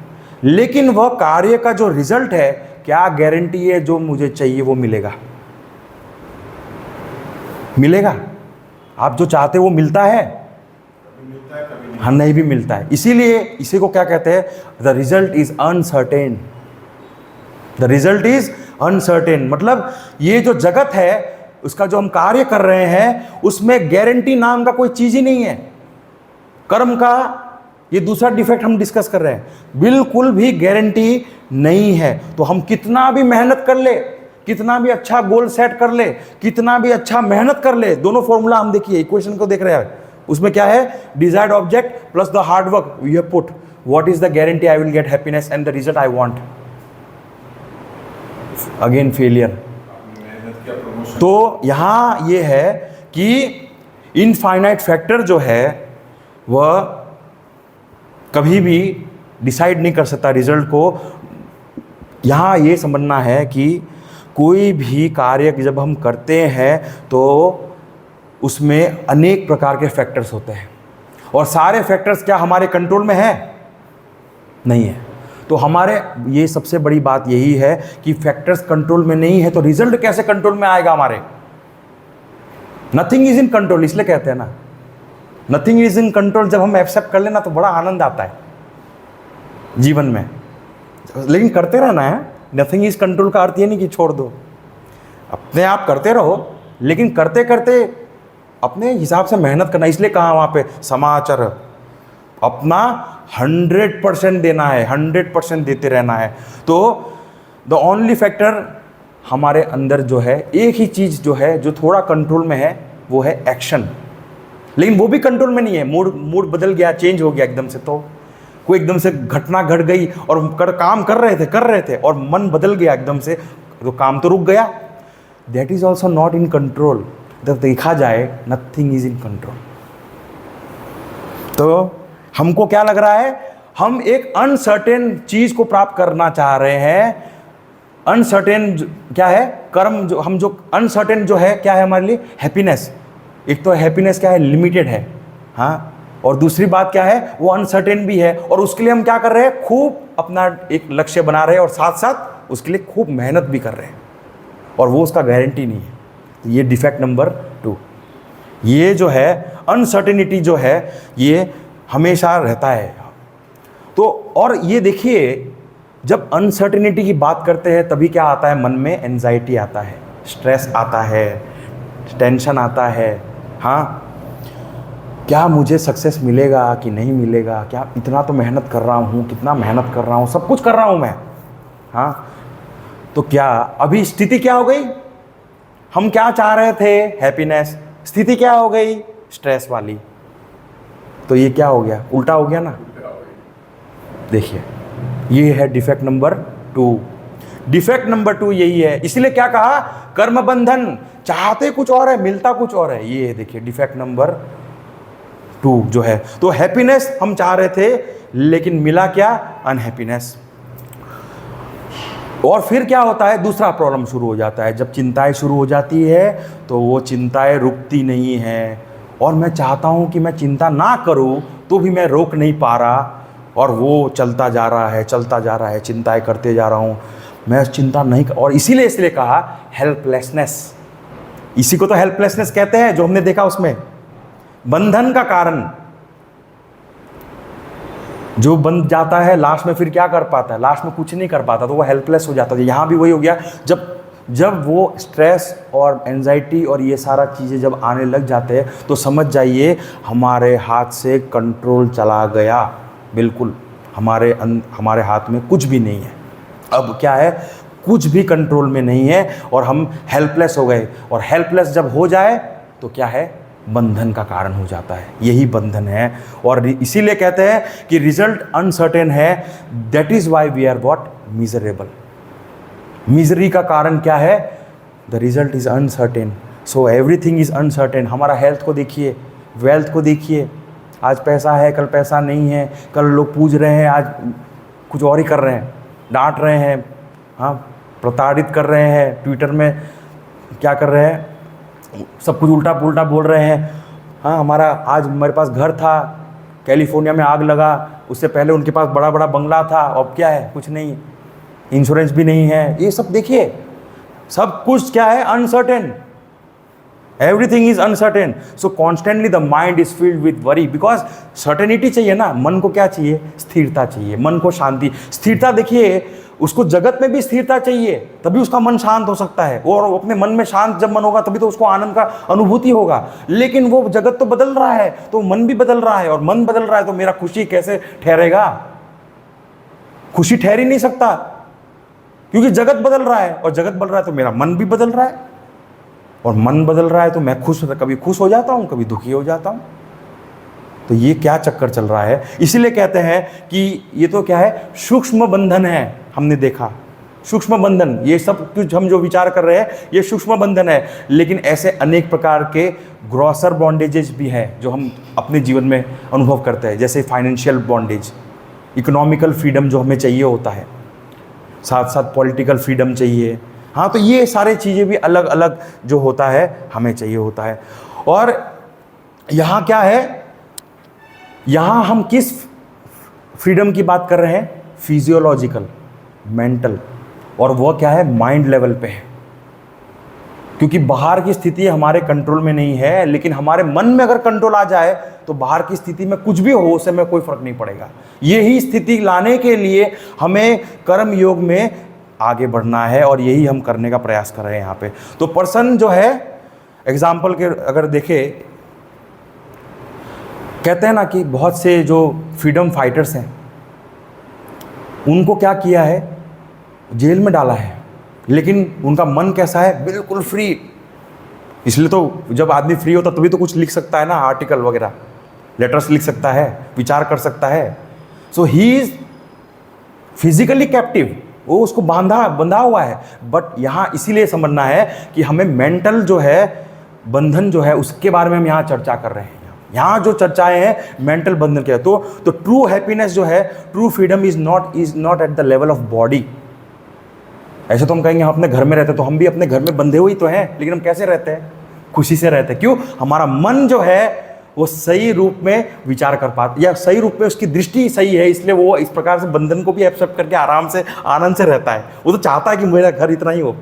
लेकिन वह कार्य का जो रिजल्ट है, क्या गारंटी है जो मुझे चाहिए वो मिलेगा? मिलेगा? आप जो चाहते वो मिलता है? हाँ, नहीं भी मिलता है। इसीलिए इसी को क्या कहते हैं, the result is uncertain. The result is uncertain, मतलब ये जो जगत है उसका जो हम कार्य कर रहे हैं उसमें गारंटी नाम का कोई चीज ही नहीं है। कर्म का ये दूसरा डिफेक्ट हम डिस्कस कर रहे हैं, बिल्कुल भी गारंटी नहीं है। तो हम कितना भी मेहनत कर ले, कितना भी अच्छा गोल सेट कर ले, कितना भी अच्छा मेहनत कर ले, दोनों फॉर्मूला हम देखिए, इक्वेशन को देख रहे हैं, उसमें क्या है, desired object plus the hard work you have put, what is the guarantee I will get happiness and the result I want, again failure. तो यहां ये है कि इनफाइनाइट फैक्टर जो है वह कभी भी डिसाइड नहीं कर सकता रिजल्ट को। यहाँ ये समझना है कि कोई भी कार्य जब हम करते हैं तो उसमें अनेक प्रकार के फैक्टर्स होते हैं, और सारे फैक्टर्स क्या हमारे कंट्रोल में है? नहीं है। तो हमारे ये सबसे बड़ी बात यही है कि फैक्टर्स कंट्रोल में नहीं है तो रिजल्ट कैसे कंट्रोल में आएगा हमारे? नथिंग इज इन कंट्रोल, इसलिए कहते हैं ना, नथिंग इज इन कंट्रोल। जब हम एक्सेप्ट कर लेना तो बड़ा आनंद आता है जीवन में, लेकिन करते रहना है। नथिंग इज कंट्रोल का अर्थ ये नहीं कि छोड़ दो, अपने आप करते रहो, लेकिन करते करते अपने हिसाब से मेहनत करना। इसलिए कहा वहाँ पे समाचार, अपना 100% देना है, 100% देते रहना है। तो द ओनली फैक्टर हमारे अंदर जो है एक ही चीज़ जो है जो थोड़ा कंट्रोल में है, वो है एक्शन। लेकिन वो भी कंट्रोल में नहीं है, मूड बदल गया, चेंज हो गया एकदम से। तो कोई एकदम से घटना घट गई और काम कर रहे थे और मन बदल गया एकदम से, तो काम तो रुक गया। That is also not in control. जब देखा जाए नथिंग इज इन कंट्रोल। तो हमको क्या लग रहा है, हम एक अनसर्टेन चीज को प्राप्त करना चाह रहे हैं। अनसर्टेन क्या है, कर्म जो हम जो अनसर्टेन जो है क्या है हमारे लिए, हैप्पीनेस। एक तो हैप्पीनेस क्या है, लिमिटेड है, हाँ, और दूसरी बात क्या है, वो अनसर्टेन भी है। और उसके लिए हम क्या कर रहे हैं, खूब अपना एक लक्ष्य बना रहे हैं और साथ साथ उसके लिए खूब मेहनत भी कर रहे हैं, और वो उसका गारंटी नहीं है। तो ये डिफेक्ट नंबर 2। ये जो है अनसर्टेनिटी जो है ये हमेशा रहता है। तो और ये देखिए, जब अनसर्टेनिटी की बात करते हैं तभी क्या आता है मन में, एंजाइटी आता है, स्ट्रेस आता है, टेंशन आता है। हाँ, क्या मुझे सक्सेस मिलेगा कि नहीं मिलेगा, क्या इतना तो मेहनत कर रहा हूँ, कितना मेहनत कर रहा हूँ, सब कुछ कर रहा हूँ मैं, हाँ, तो क्या अभी स्थिति क्या हो गई, हम क्या चाह रहे थे, हैप्पीनेस, स्थिति क्या हो गई, स्ट्रेस वाली। तो ये क्या हो गया, उल्टा हो गया ना। देखिए, ये है डिफेक्ट नंबर 2। डिफेक्ट नंबर 2 यही है। इसलिए क्या कहा, कर्म बंधन, चाहते कुछ और है, मिलता कुछ और है। ये देखिए डिफेक्ट नंबर 2 जो है। तो हैप्पीनेस हम चाह रहे थे लेकिन मिला क्या, अनहैप्पीनेस। और फिर क्या होता है, दूसरा प्रॉब्लम शुरू हो जाता है। जब चिंताएं शुरू हो जाती है तो वो चिंताएं रुकती नहीं है, और मैं चाहता हूं कि मैं चिंता ना करूं तो भी मैं रोक नहीं पा रहा, और वो चलता जा रहा है, चलता जा रहा है, चिंताएं करते जा रहा हूं, मैं चिंता नहीं और इसलिए कहा हेल्पलेसनेस। इसी को तो हेल्पलेसनेस कहते हैं, जो हमने देखा उसमें बंधन का कारण। जो बंध जाता है लास्ट में फिर क्या कर पाता है, लास्ट में कुछ नहीं कर पाता, तो वो हेल्पलेस हो जाता है। यहाँ भी वही हो गया, जब वो स्ट्रेस और एंजाइटी और ये सारा चीज़ें जब आने लग जाते हैं तो समझ जाइए हमारे हाथ से कंट्रोल चला गया। बिल्कुल हमारे हाथ में कुछ भी नहीं है। अब क्या है, कुछ भी कंट्रोल में नहीं है और हम हेल्पलेस हो गए। और हेल्पलेस जब हो जाए तो क्या है, बंधन का कारण हो जाता है। यही बंधन है, और इसीलिए कहते हैं कि रिजल्ट अनसर्टेन है। That is why we are what, miserable. Misery का कारण क्या है, the result is uncertain. So everything is uncertain. हमारा हेल्थ को देखिए, वेल्थ को देखिए, आज पैसा है कल पैसा नहीं है, कल लोग पूज रहे हैं आज कुछ और ही कर रहे हैं, डांट रहे हैं, हाँ, प्रताड़ित कर रहे हैं, ट्विटर में क्या कर रहे हैं, सब कुछ उल्टा पुल्टा बोल रहे हैं। हाँ, हमारा आज मेरे पास घर था, कैलिफोर्निया में आग लगा, उससे पहले उनके पास बड़ा बड़ा बंगला था, अब क्या है, कुछ नहीं, इंश्योरेंस भी नहीं है। ये सब देखिए, सब कुछ क्या है, uncertain. Everything is uncertain. So constantly the mind is filled with worry, because certainty चाहिए ना। मन को क्या चाहिए, स्थिरता चाहिए, मन को शांति, स्थिरता। देखिए, उसको जगत में भी स्थिरता चाहिए, तभी उसका मन शांत हो सकता है। और अपने मन में शांत जब मन होगा तभी तो उसको आनंद का अनुभूति होगा। लेकिन वो जगत तो बदल रहा है, तो मन भी बदल रहा है, और मन बदल रहा है तो मेरा खुशी कैसे ठहरेगा, खुशी ठहर ही नहीं सकता, क्योंकि जगत बदल रहा है, और जगत बदल रहा है तो मेरा मन भी बदल रहा है, और मन बदल रहा है तो मैं कभी खुश हो जाता हूं, कभी दुखी हो जाता हूं। तो ये क्या चक्कर चल रहा है। इसीलिए कहते हैं कि ये तो क्या है, सूक्ष्म बंधन है। हमने देखा सूक्ष्म बंधन, ये सब कुछ हम जो विचार कर रहे हैं ये सूक्ष्म बंधन है। लेकिन ऐसे अनेक प्रकार के ग्रॉसर बॉन्डेजेस भी हैं जो हम अपने जीवन में अनुभव करते हैं, जैसे फाइनेंशियल बॉन्डेज, इकोनॉमिकल फ्रीडम जो हमें चाहिए होता है, साथ साथ पॉलिटिकल फ्रीडम चाहिए। हाँ, तो ये सारे चीज़ें भी अलग अलग जो होता है हमें चाहिए होता है। और यहाँ क्या है, यहाँ हम किस फ्रीडम की बात कर रहे हैं, फिजियोलॉजिकल, मेंटल, और वो क्या है, माइंड लेवल पे है। क्योंकि बाहर की स्थिति हमारे कंट्रोल में नहीं है, लेकिन हमारे मन में अगर कंट्रोल आ जाए तो बाहर की स्थिति में कुछ भी हो उससे में कोई फर्क नहीं पड़ेगा। यही स्थिति लाने के लिए हमें कर्म योग में आगे बढ़ना है, और यही हम करने का प्रयास कर रहे हैं यहाँ पे। तो पर्सन जो है, एग्जाम्पल के अगर देखें, कहते हैं ना कि बहुत से जो फ्रीडम फाइटर्स हैं उनको क्या किया है, जेल में डाला है। लेकिन उनका मन कैसा है, बिल्कुल फ्री। इसलिए तो जब आदमी फ्री होता तभी तो कुछ लिख सकता है ना, आर्टिकल वगैरह, लेटर्स लिख सकता है, विचार कर सकता है। सो ही इज फिजिकली कैप्टिव, वो उसको बंधा हुआ है। बट यहाँ इसीलिए समझना है कि हमें मेंटल जो है बंधन जो है उसके बारे में हम यहाँ चर्चा कर रहे हैं। यहाँ जो चर्चाएं हैं मेंटल बंधन के, तो ट्रू हैप्पीनेस जो है, true freedom is not at the level of body. ऐसे तो हम कहेंगे हम अपने घर में रहते, तो हम भी अपने घर में बंधे हुए ही तो हैं, लेकिन हम कैसे रहते हैं, खुशी से रहते हैं। क्यों? हमारा मन जो है वो सही रूप में विचार कर पाता, या सही रूप में उसकी दृष्टि सही है, इसलिए वो इस प्रकार से बंधन को भी एक्सेप्ट करके आराम से आनंद से रहता है। वो तो चाहता है कि मेरा घर इतना ही हो,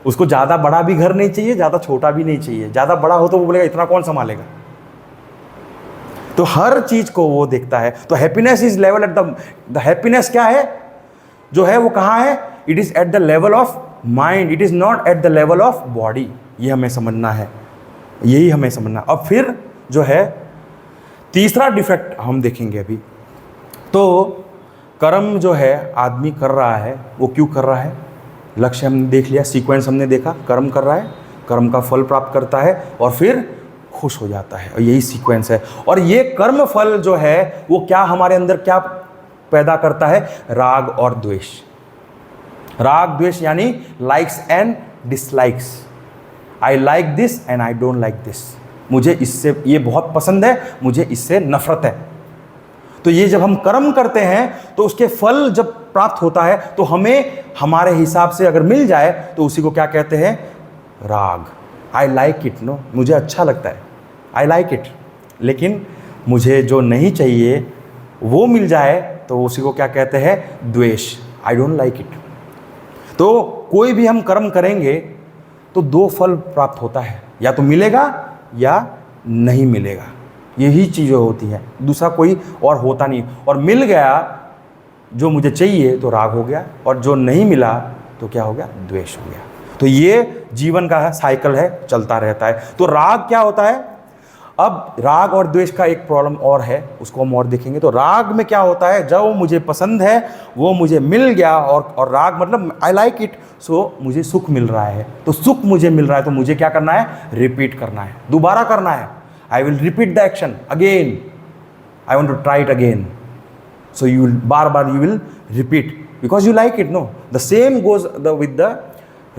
उसको ज़्यादा बड़ा भी घर नहीं चाहिए, ज़्यादा छोटा भी नहीं चाहिए। ज़्यादा बड़ा हो तो वो बोलेगा इतना कौन संभालेगा। तो हर चीज़ को वो देखता है। तो happiness is level at the happiness क्या है जो है वो कहाँ है? It is at the level of mind, it is not at the level of body. ये हमें समझना है, यही हमें समझना। अब फिर जो है तीसरा डिफेक्ट हम देखेंगे अभी। तो कर्म जो है आदमी कर रहा है, वो क्यों कर रहा है? लक्ष्य हमने देख लिया, सीक्वेंस हमने देखा, कर्म कर रहा है, कर्म का फल प्राप्त करता है और फिर खुश हो जाता है, और यही सीक्वेंस है। और ये कर्म फल जो है वो क्या हमारे अंदर क्या पैदा करता है? राग और द्वेष। राग द्वेष यानी likes and dislikes. I like this and I don't like this. मुझे इससे ये बहुत पसंद है, मुझे इससे नफरत है। तो ये जब हम कर्म करते हैं तो उसके फल जब प्राप्त होता है तो हमें हमारे हिसाब से अगर मिल जाए तो उसी को क्या कहते हैं? राग। आई लाइक इट, नो, मुझे अच्छा लगता है, आई लाइक इट। लेकिन मुझे जो नहीं चाहिए वो मिल जाए तो उसी को क्या कहते हैं? द्वेष। आई डोंट लाइक इट। तो कोई भी हम कर्म करेंगे तो दो फल प्राप्त होता है, या तो मिलेगा या नहीं मिलेगा। यही चीज़ें होती हैं, दूसरा कोई और होता नहीं। और मिल गया जो मुझे चाहिए तो राग हो गया, और जो नहीं मिला तो क्या हो गया? द्वेष हो गया। तो ये जीवन का साइकिल है, चलता रहता है। तो राग क्या होता है? अब राग और द्वेष का एक प्रॉब्लम और है, उसको हम और देखेंगे। तो राग में क्या होता है? जो मुझे पसंद है वो मुझे मिल गया, और राग मतलब आई लाइक इट, सो मुझे सुख मिल रहा है। तो सुख मुझे मिल रहा है तो मुझे क्या करना है? रिपीट करना है, दोबारा करना है। I will repeat the action again, I want to try it again. So you will बार बार you will repeat because you like it. No, the same goes with the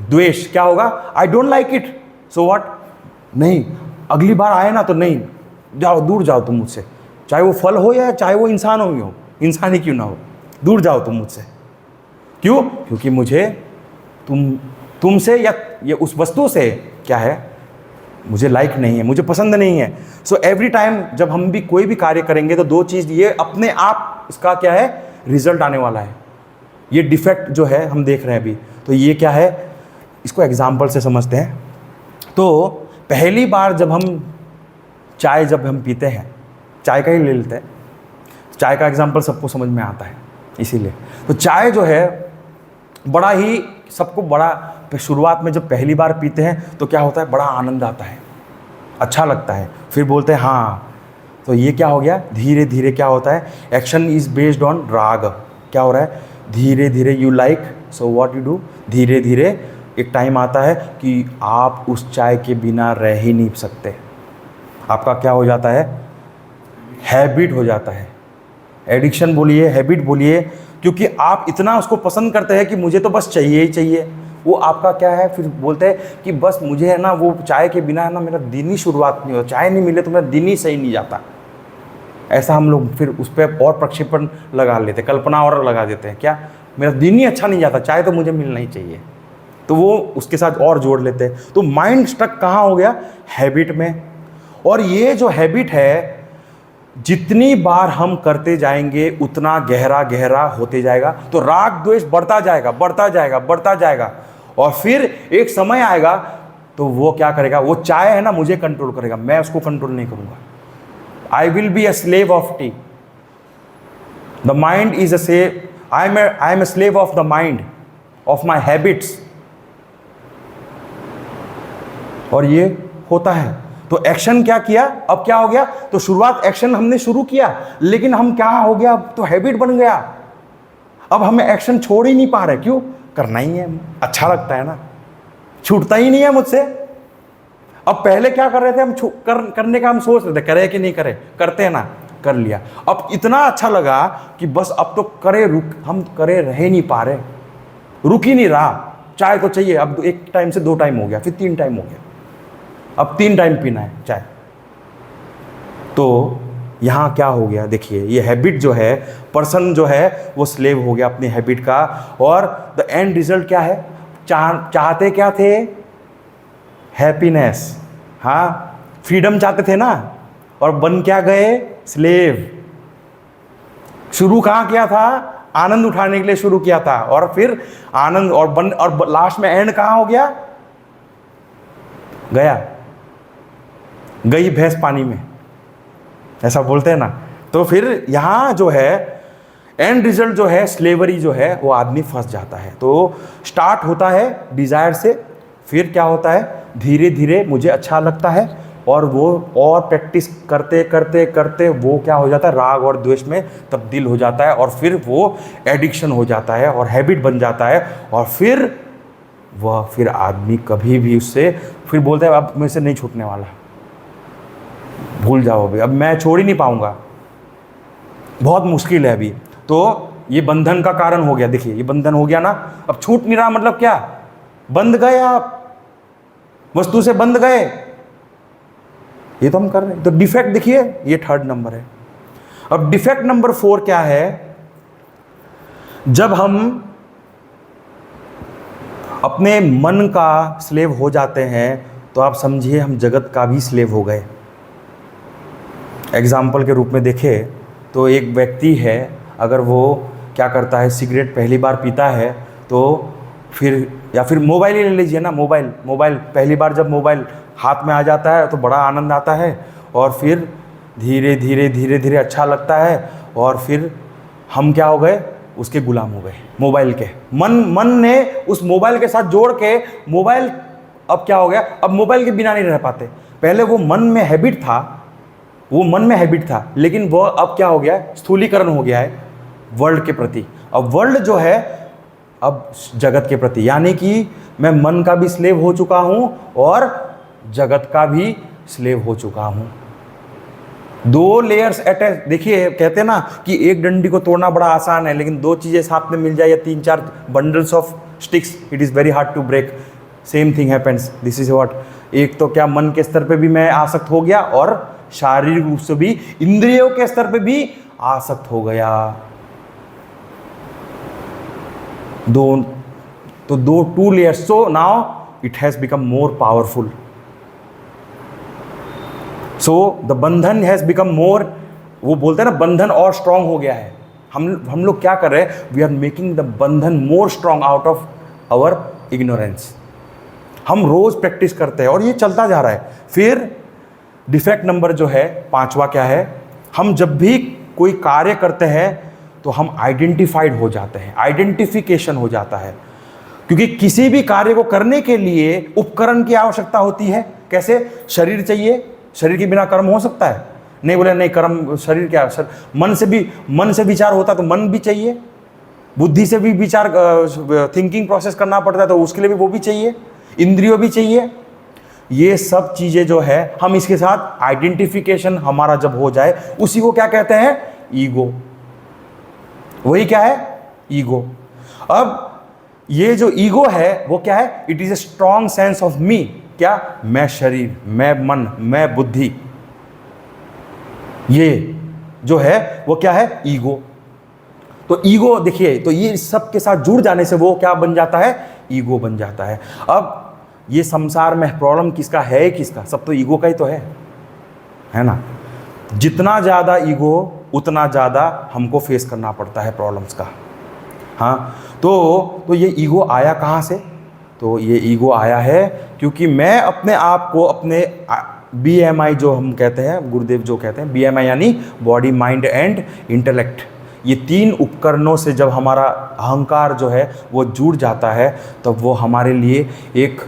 द्वेष। क्या होगा? I don't like it, so what? नहीं, अगली बार आए ना तो नहीं, जाओ, दूर जाओ तुम मुझसे। चाहे वो फल हो या चाहे वो इंसान हो, इंसान ही क्यों ना हो, दूर जाओ तुम मुझसे। क्यों? क्योंकि मुझे तुमसे या ये उस वस्तु से क्या है, मुझे लाइक नहीं है, मुझे पसंद नहीं है। सो एवरी टाइम जब हम भी कोई भी कार्य करेंगे तो दो चीज़ ये अपने आप इसका क्या है? रिजल्ट आने वाला है। ये डिफेक्ट जो है हम देख रहे हैं अभी, तो ये क्या है? इसको एग्जाम्पल से समझते हैं। तो पहली बार जब हम चाय पीते हैं, चाय का ही ले लेते हैं, चाय का एग्जाम्पल सबको समझ में आता है इसीलिए। तो चाय जो है बड़ा ही सबको बड़ा, शुरुआत में जब पहली बार पीते हैं तो क्या होता है? बड़ा आनंद आता है, अच्छा लगता है, फिर बोलते हैं हाँ। तो ये क्या हो गया? धीरे धीरे क्या होता है? एक्शन इज बेस्ड ऑन राग। क्या हो रहा है? धीरे धीरे you like, so what you do, धीरे धीरे एक टाइम आता है कि आप उस चाय के बिना रह ही नहीं सकते। आपका क्या हो जाता है? हैबिट हो जाता है। एडिक्शन बोलिए, हैबिट बोलिए, क्योंकि आप इतना उसको पसंद करते हैं कि मुझे तो बस चाहिए ही चाहिए। वो आपका क्या है? फिर बोलते हैं कि बस मुझे है ना, वो चाय के बिना है ना मेरा दिन ही शुरुआत नहीं होता, चाय नहीं मिले तो मेरा दिन ही सही नहीं जाता। ऐसा हम लोग फिर उस पर और प्रक्षेपण लगा लेते, कल्पना और लगा देते हैं, क्या मेरा दिन ही अच्छा नहीं जाता, चाय तो मुझे मिलना ही चाहिए। तो वो उसके साथ और जोड़ लेते हैं। तो माइंड स्टक कहाँ हो गया? हैबिट में। और ये जो हैबिट है जितनी बार हम करते जाएंगे उतना गहरा गहरा होते जाएगा। तो राग द्वेष बढ़ता जाएगा, बढ़ता जाएगा, बढ़ता जाएगा, और फिर एक समय आएगा तो वो क्या करेगा? वो चाय है ना, मुझे कंट्रोल करेगा, मैं उसको कंट्रोल नहीं करूंगा। I will be a slave of T. The mind is a slave, I am a slave of the mind, of my habits. और ये होता है। तो एक्शन क्या किया? अब क्या हो गया? तो शुरुआत एक्शन हमने शुरू किया, लेकिन हम क्या हो गया? अब तो हैबिट बन गया। अब हमें एक्शन छोड़ ही नहीं पा रहे। क्यों? करना ही है, अच्छा लगता है ना, छूटता ही नहीं है मुझसे। अब पहले क्या कर रहे थे हम, करने का हम सोच रहे थे, करे कि नहीं करे, करते हैं ना, कर लिया। अब इतना अच्छा लगा कि बस अब तो हम करे रह नहीं पा रहे, रुक ही नहीं रहा, चाय तो चाहिए। अब 1 टाइम से 2 टाइम हो गया, फिर 3 टाइम हो गया, अब 3 टाइम पीना है चाय। तो यहाँ क्या हो गया, देखिए ये हैबिट जो है, पर्सन जो है वो स्लेव हो गया अपनी हैबिट का। और द एंड रिजल्ट क्या है, चाहते क्या थे, हैप्पीनेस, हाँ फ्रीडम चाहते थे ना, और बन क्या गए, स्लेव। शुरू कहाँ किया था, आनंद उठाने के लिए शुरू किया था, और फिर आनंद और लास्ट में एंड कहाँ हो गया, गई भैंस पानी में, ऐसा बोलते हैं ना। तो फिर यहाँ जो है एंड रिजल्ट जो है, स्लेवरी जो है, वो आदमी फंस जाता है। तो स्टार्ट होता है डिजायर से, फिर क्या होता है, धीरे धीरे मुझे अच्छा लगता है, और वो और प्रैक्टिस करते करते करते वो क्या हो जाता है, राग और द्वेष में तब्दील हो जाता है, और फिर वो एडिक्शन हो जाता है और हैबिट बन जाता है। और फिर आदमी कभी भी उससे फिर बोलता है अब मेरे से नहीं छूटने वाला, भूल जाओ अभी, अब मैं छोड़ ही नहीं पाऊंगा, बहुत मुश्किल है अभी। तो ये बंधन का कारण हो गया। देखिए ये बंधन हो गया ना, अब छूट नहीं रहा, मतलब क्या, बंध गए आप, वस्तु से बंध गए, ये तो हम कर रहे हैं। तो डिफेक्ट देखिए, ये 3rd नंबर है। अब डिफेक्ट नंबर 4 क्या है, जब हम अपने मन का स्लेव हो जाते हैं तो आप समझिए हम जगत का भी स्लेव हो गए। एग्जाम्पल के रूप में देखें तो एक व्यक्ति है, अगर वो क्या करता है, सिगरेट पहली बार पीता है तो फिर, या फिर मोबाइल ही ले लीजिए ना, मोबाइल पहली बार जब मोबाइल हाथ में आ जाता है तो बड़ा आनंद आता है, और फिर धीरे धीरे धीरे धीरे अच्छा लगता है, और फिर हम क्या हो गए, उसके गुलाम हो गए, मोबाइल के। मन ने उस मोबाइल के साथ जोड़ के, मोबाइल अब क्या हो गया, अब मोबाइल के बिना नहीं रह पाते। पहले वो मन में हैबिट था, लेकिन वो अब क्या हो गया, स्थूलीकरण हो गया है वर्ल्ड के प्रति। अब वर्ल्ड जो है अब जगत के प्रति, यानी कि मैं मन का भी स्लेव हो चुका हूं और जगत का भी स्लेव हो चुका हूं। 2 लेयर्स अटैच। देखिए कहते हैं ना कि एक डंडी को तोड़ना बड़ा आसान है, लेकिन 2 चीजें साथ में मिल जाए या 3-4 bundles of sticks, it is very hard to break. Same thing happens, this is what. एक तो क्या, मन के स्तर पे भी मैं आसक्त हो गया, और शारीरिक रूप से भी, इंद्रियों के स्तर पे भी आसक्त हो गया। two layers. So now it has become more powerful. So the बंधन has become more, वो बोलते हैं ना बंधन और स्ट्रांग हो गया है। हम लोग क्या कर रहे हैं, वी आर मेकिंग द बंधन more strong out of our ignorance. हम रोज प्रैक्टिस करते हैं और ये चलता जा रहा है। फिर डिफेक्ट नंबर जो है 5वां क्या है, हम जब भी कोई कार्य करते हैं तो हम आइडेंटिफाइड हो जाते हैं, आइडेंटिफिकेशन हो जाता है। क्योंकि किसी भी कार्य को करने के लिए उपकरण की आवश्यकता होती है। कैसे, शरीर चाहिए, शरीर के बिना कर्म हो सकता है? नहीं, बोले नहीं, कर्म शरीर क्या, मन से विचार होता तो मन भी चाहिए, बुद्धि से भी विचार थिंकिंग प्रोसेस करना पड़ता है तो उसके लिए भी वो भी चाहिए, इंद्रियों भी चाहिए। ये सब चीजें जो है, हम इसके साथ आइडेंटिफिकेशन हमारा जब हो जाए, उसी को क्या कहते हैं, ईगो। वही क्या है, ईगो। अब ये जो ईगो है वो क्या है, it is a strong sense of me. क्या, मैं शरीर, मैं मन, मैं बुद्धि, ये जो है वो क्या है, ईगो। तो ईगो देखिए, तो ये सब के साथ जुड़ जाने से वो क्या बन जाता है, ईगो बन जाता है। अब ये संसार में प्रॉब्लम किसका है, किसका, सब तो ईगो का ही तो है ना। जितना ज़्यादा ईगो उतना ज़्यादा हमको फेस करना पड़ता है प्रॉब्लम्स का। हाँ, तो ये ईगो आया कहाँ से, तो ये ईगो आया है क्योंकि मैं अपने आप को, अपने BMI जो हम कहते हैं, गुरुदेव जो कहते हैं BMI यानी बॉडी, माइंड एंड इंटेलेक्ट, ये 3 उपकरणों से जब हमारा अहंकार जो है वो जुड़ जाता है तब वो हमारे लिए एक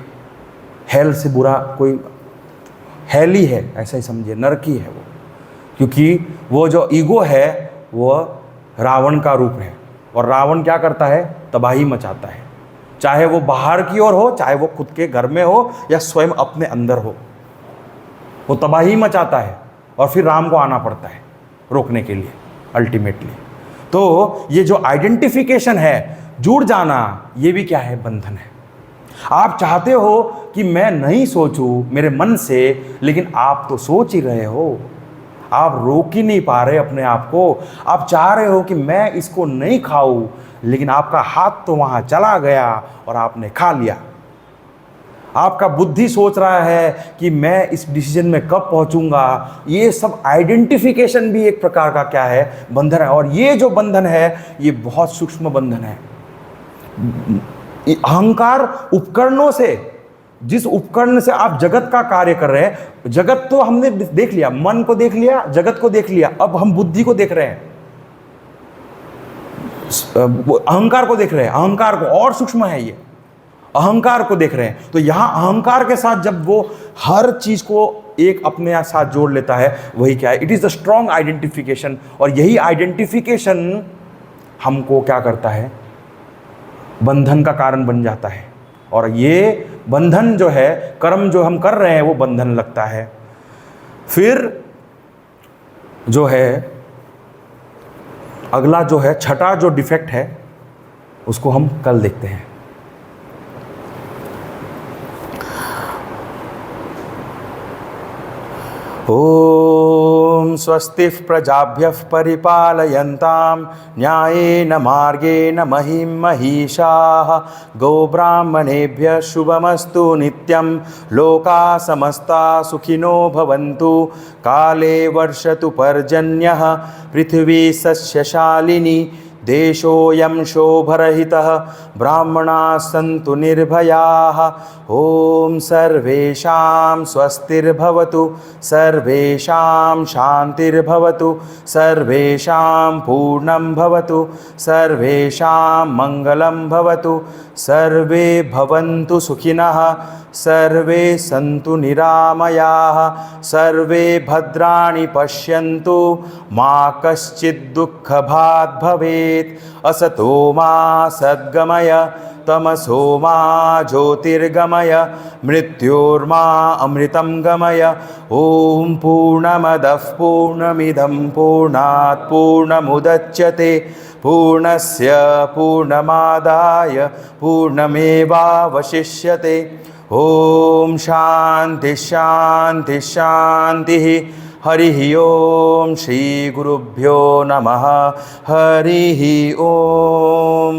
हेल से बुरा, कोई हेल ही है, ऐसा ही समझिए, नरक ही है वो। क्योंकि वो जो ईगो है वो रावण का रूप है, और रावण क्या करता है, तबाही मचाता है। चाहे वो बाहर की ओर हो, चाहे वो खुद के घर में हो या स्वयं अपने अंदर हो, वो तबाही मचाता है और फिर राम को आना पड़ता है रोकने के लिए अल्टीमेटली। तो ये जो आइडेंटिफिकेशन है, जुड़ जाना, ये भी क्या है? बंधन है। आप चाहते हो कि मैं नहीं सोचूं मेरे मन से, लेकिन आप तो सोच ही रहे हो, आप रोक ही नहीं पा रहे अपने आप को। आप चाह रहे हो कि मैं इसको नहीं खाऊं, लेकिन आपका हाथ तो वहां चला गया और आपने खा लिया। आपका बुद्धि सोच रहा है कि मैं इस डिसीजन में कब पहुंचूंगा। ये सब आइडेंटिफिकेशन भी एक प्रकार का क्या है? बंधन है। और ये जो बंधन है, ये बहुत सूक्ष्म बंधन है। अहंकार उपकरणों से, जिस उपकरण से आप जगत का कार्य कर रहे हैं, जगत तो हमने देख लिया, मन को देख लिया, जगत को देख लिया, अब हम बुद्धि को देख रहे हैं, अहंकार को देख रहे हैं। अहंकार को, और सूक्ष्म है ये, अहंकार को देख रहे हैं। तो यहां अहंकार के साथ जब वो हर चीज को एक अपने साथ जोड़ लेता है, वही क्या है? It is the strong identification. और यही आइडेंटिफिकेशन हमको क्या करता है? बंधन का कारण बन जाता है। और ये बंधन जो है, कर्म जो हम कर रहे हैं, वो बंधन लगता है। फिर जो है अगला जो है, छठा जो डिफेक्ट है, उसको हम कल देखते हैं। ओम स्वस्ति प्रजाभ्यः परिपालयन्तां न्यायेन मार्गेण महीं महिषाः। गोब्राह्मणेभ्यः शुभमस्तु नित्यं। लोकाः समस्ताः सुखिनो भवन्तु। काले वर्षतु पर्जन्यः। पृथिवी सस्यशालिनी। देशोऽयं शोभरहितः। ब्राह्मणाः सन्तु निर्भयाः। ॐ सर्वेषां स्वस्तिर्भवतु। सर्वेषां शान्तिर्भवतु। सर्वेषां पूर्णं भवतु। सर्वेषां मङ्गलं भवतु। सर्वे भवन्तु सुखिनः। सर्वे सन्तु निरामयाः। सर्वे भद्राणि पश्यन्तु। मा कश्चित् दुःखभाग् भवेत्। असतो मा सद्गमय। तमसो मा ज्योतिर्गमय। मृत्योर्मा अमृतं गमय। ॐ पूर्णमदः पूर्णमिदं पूर्णात् पूर्णमुदच्यते। पूर्णस्य पूर्णमादाय पूर्णमेवावशिष्यते। ॐ शान्ति शान्ति शान्तिः। हरिः ओम। श्री गुरुभ्यो नमः। हरिः ओम।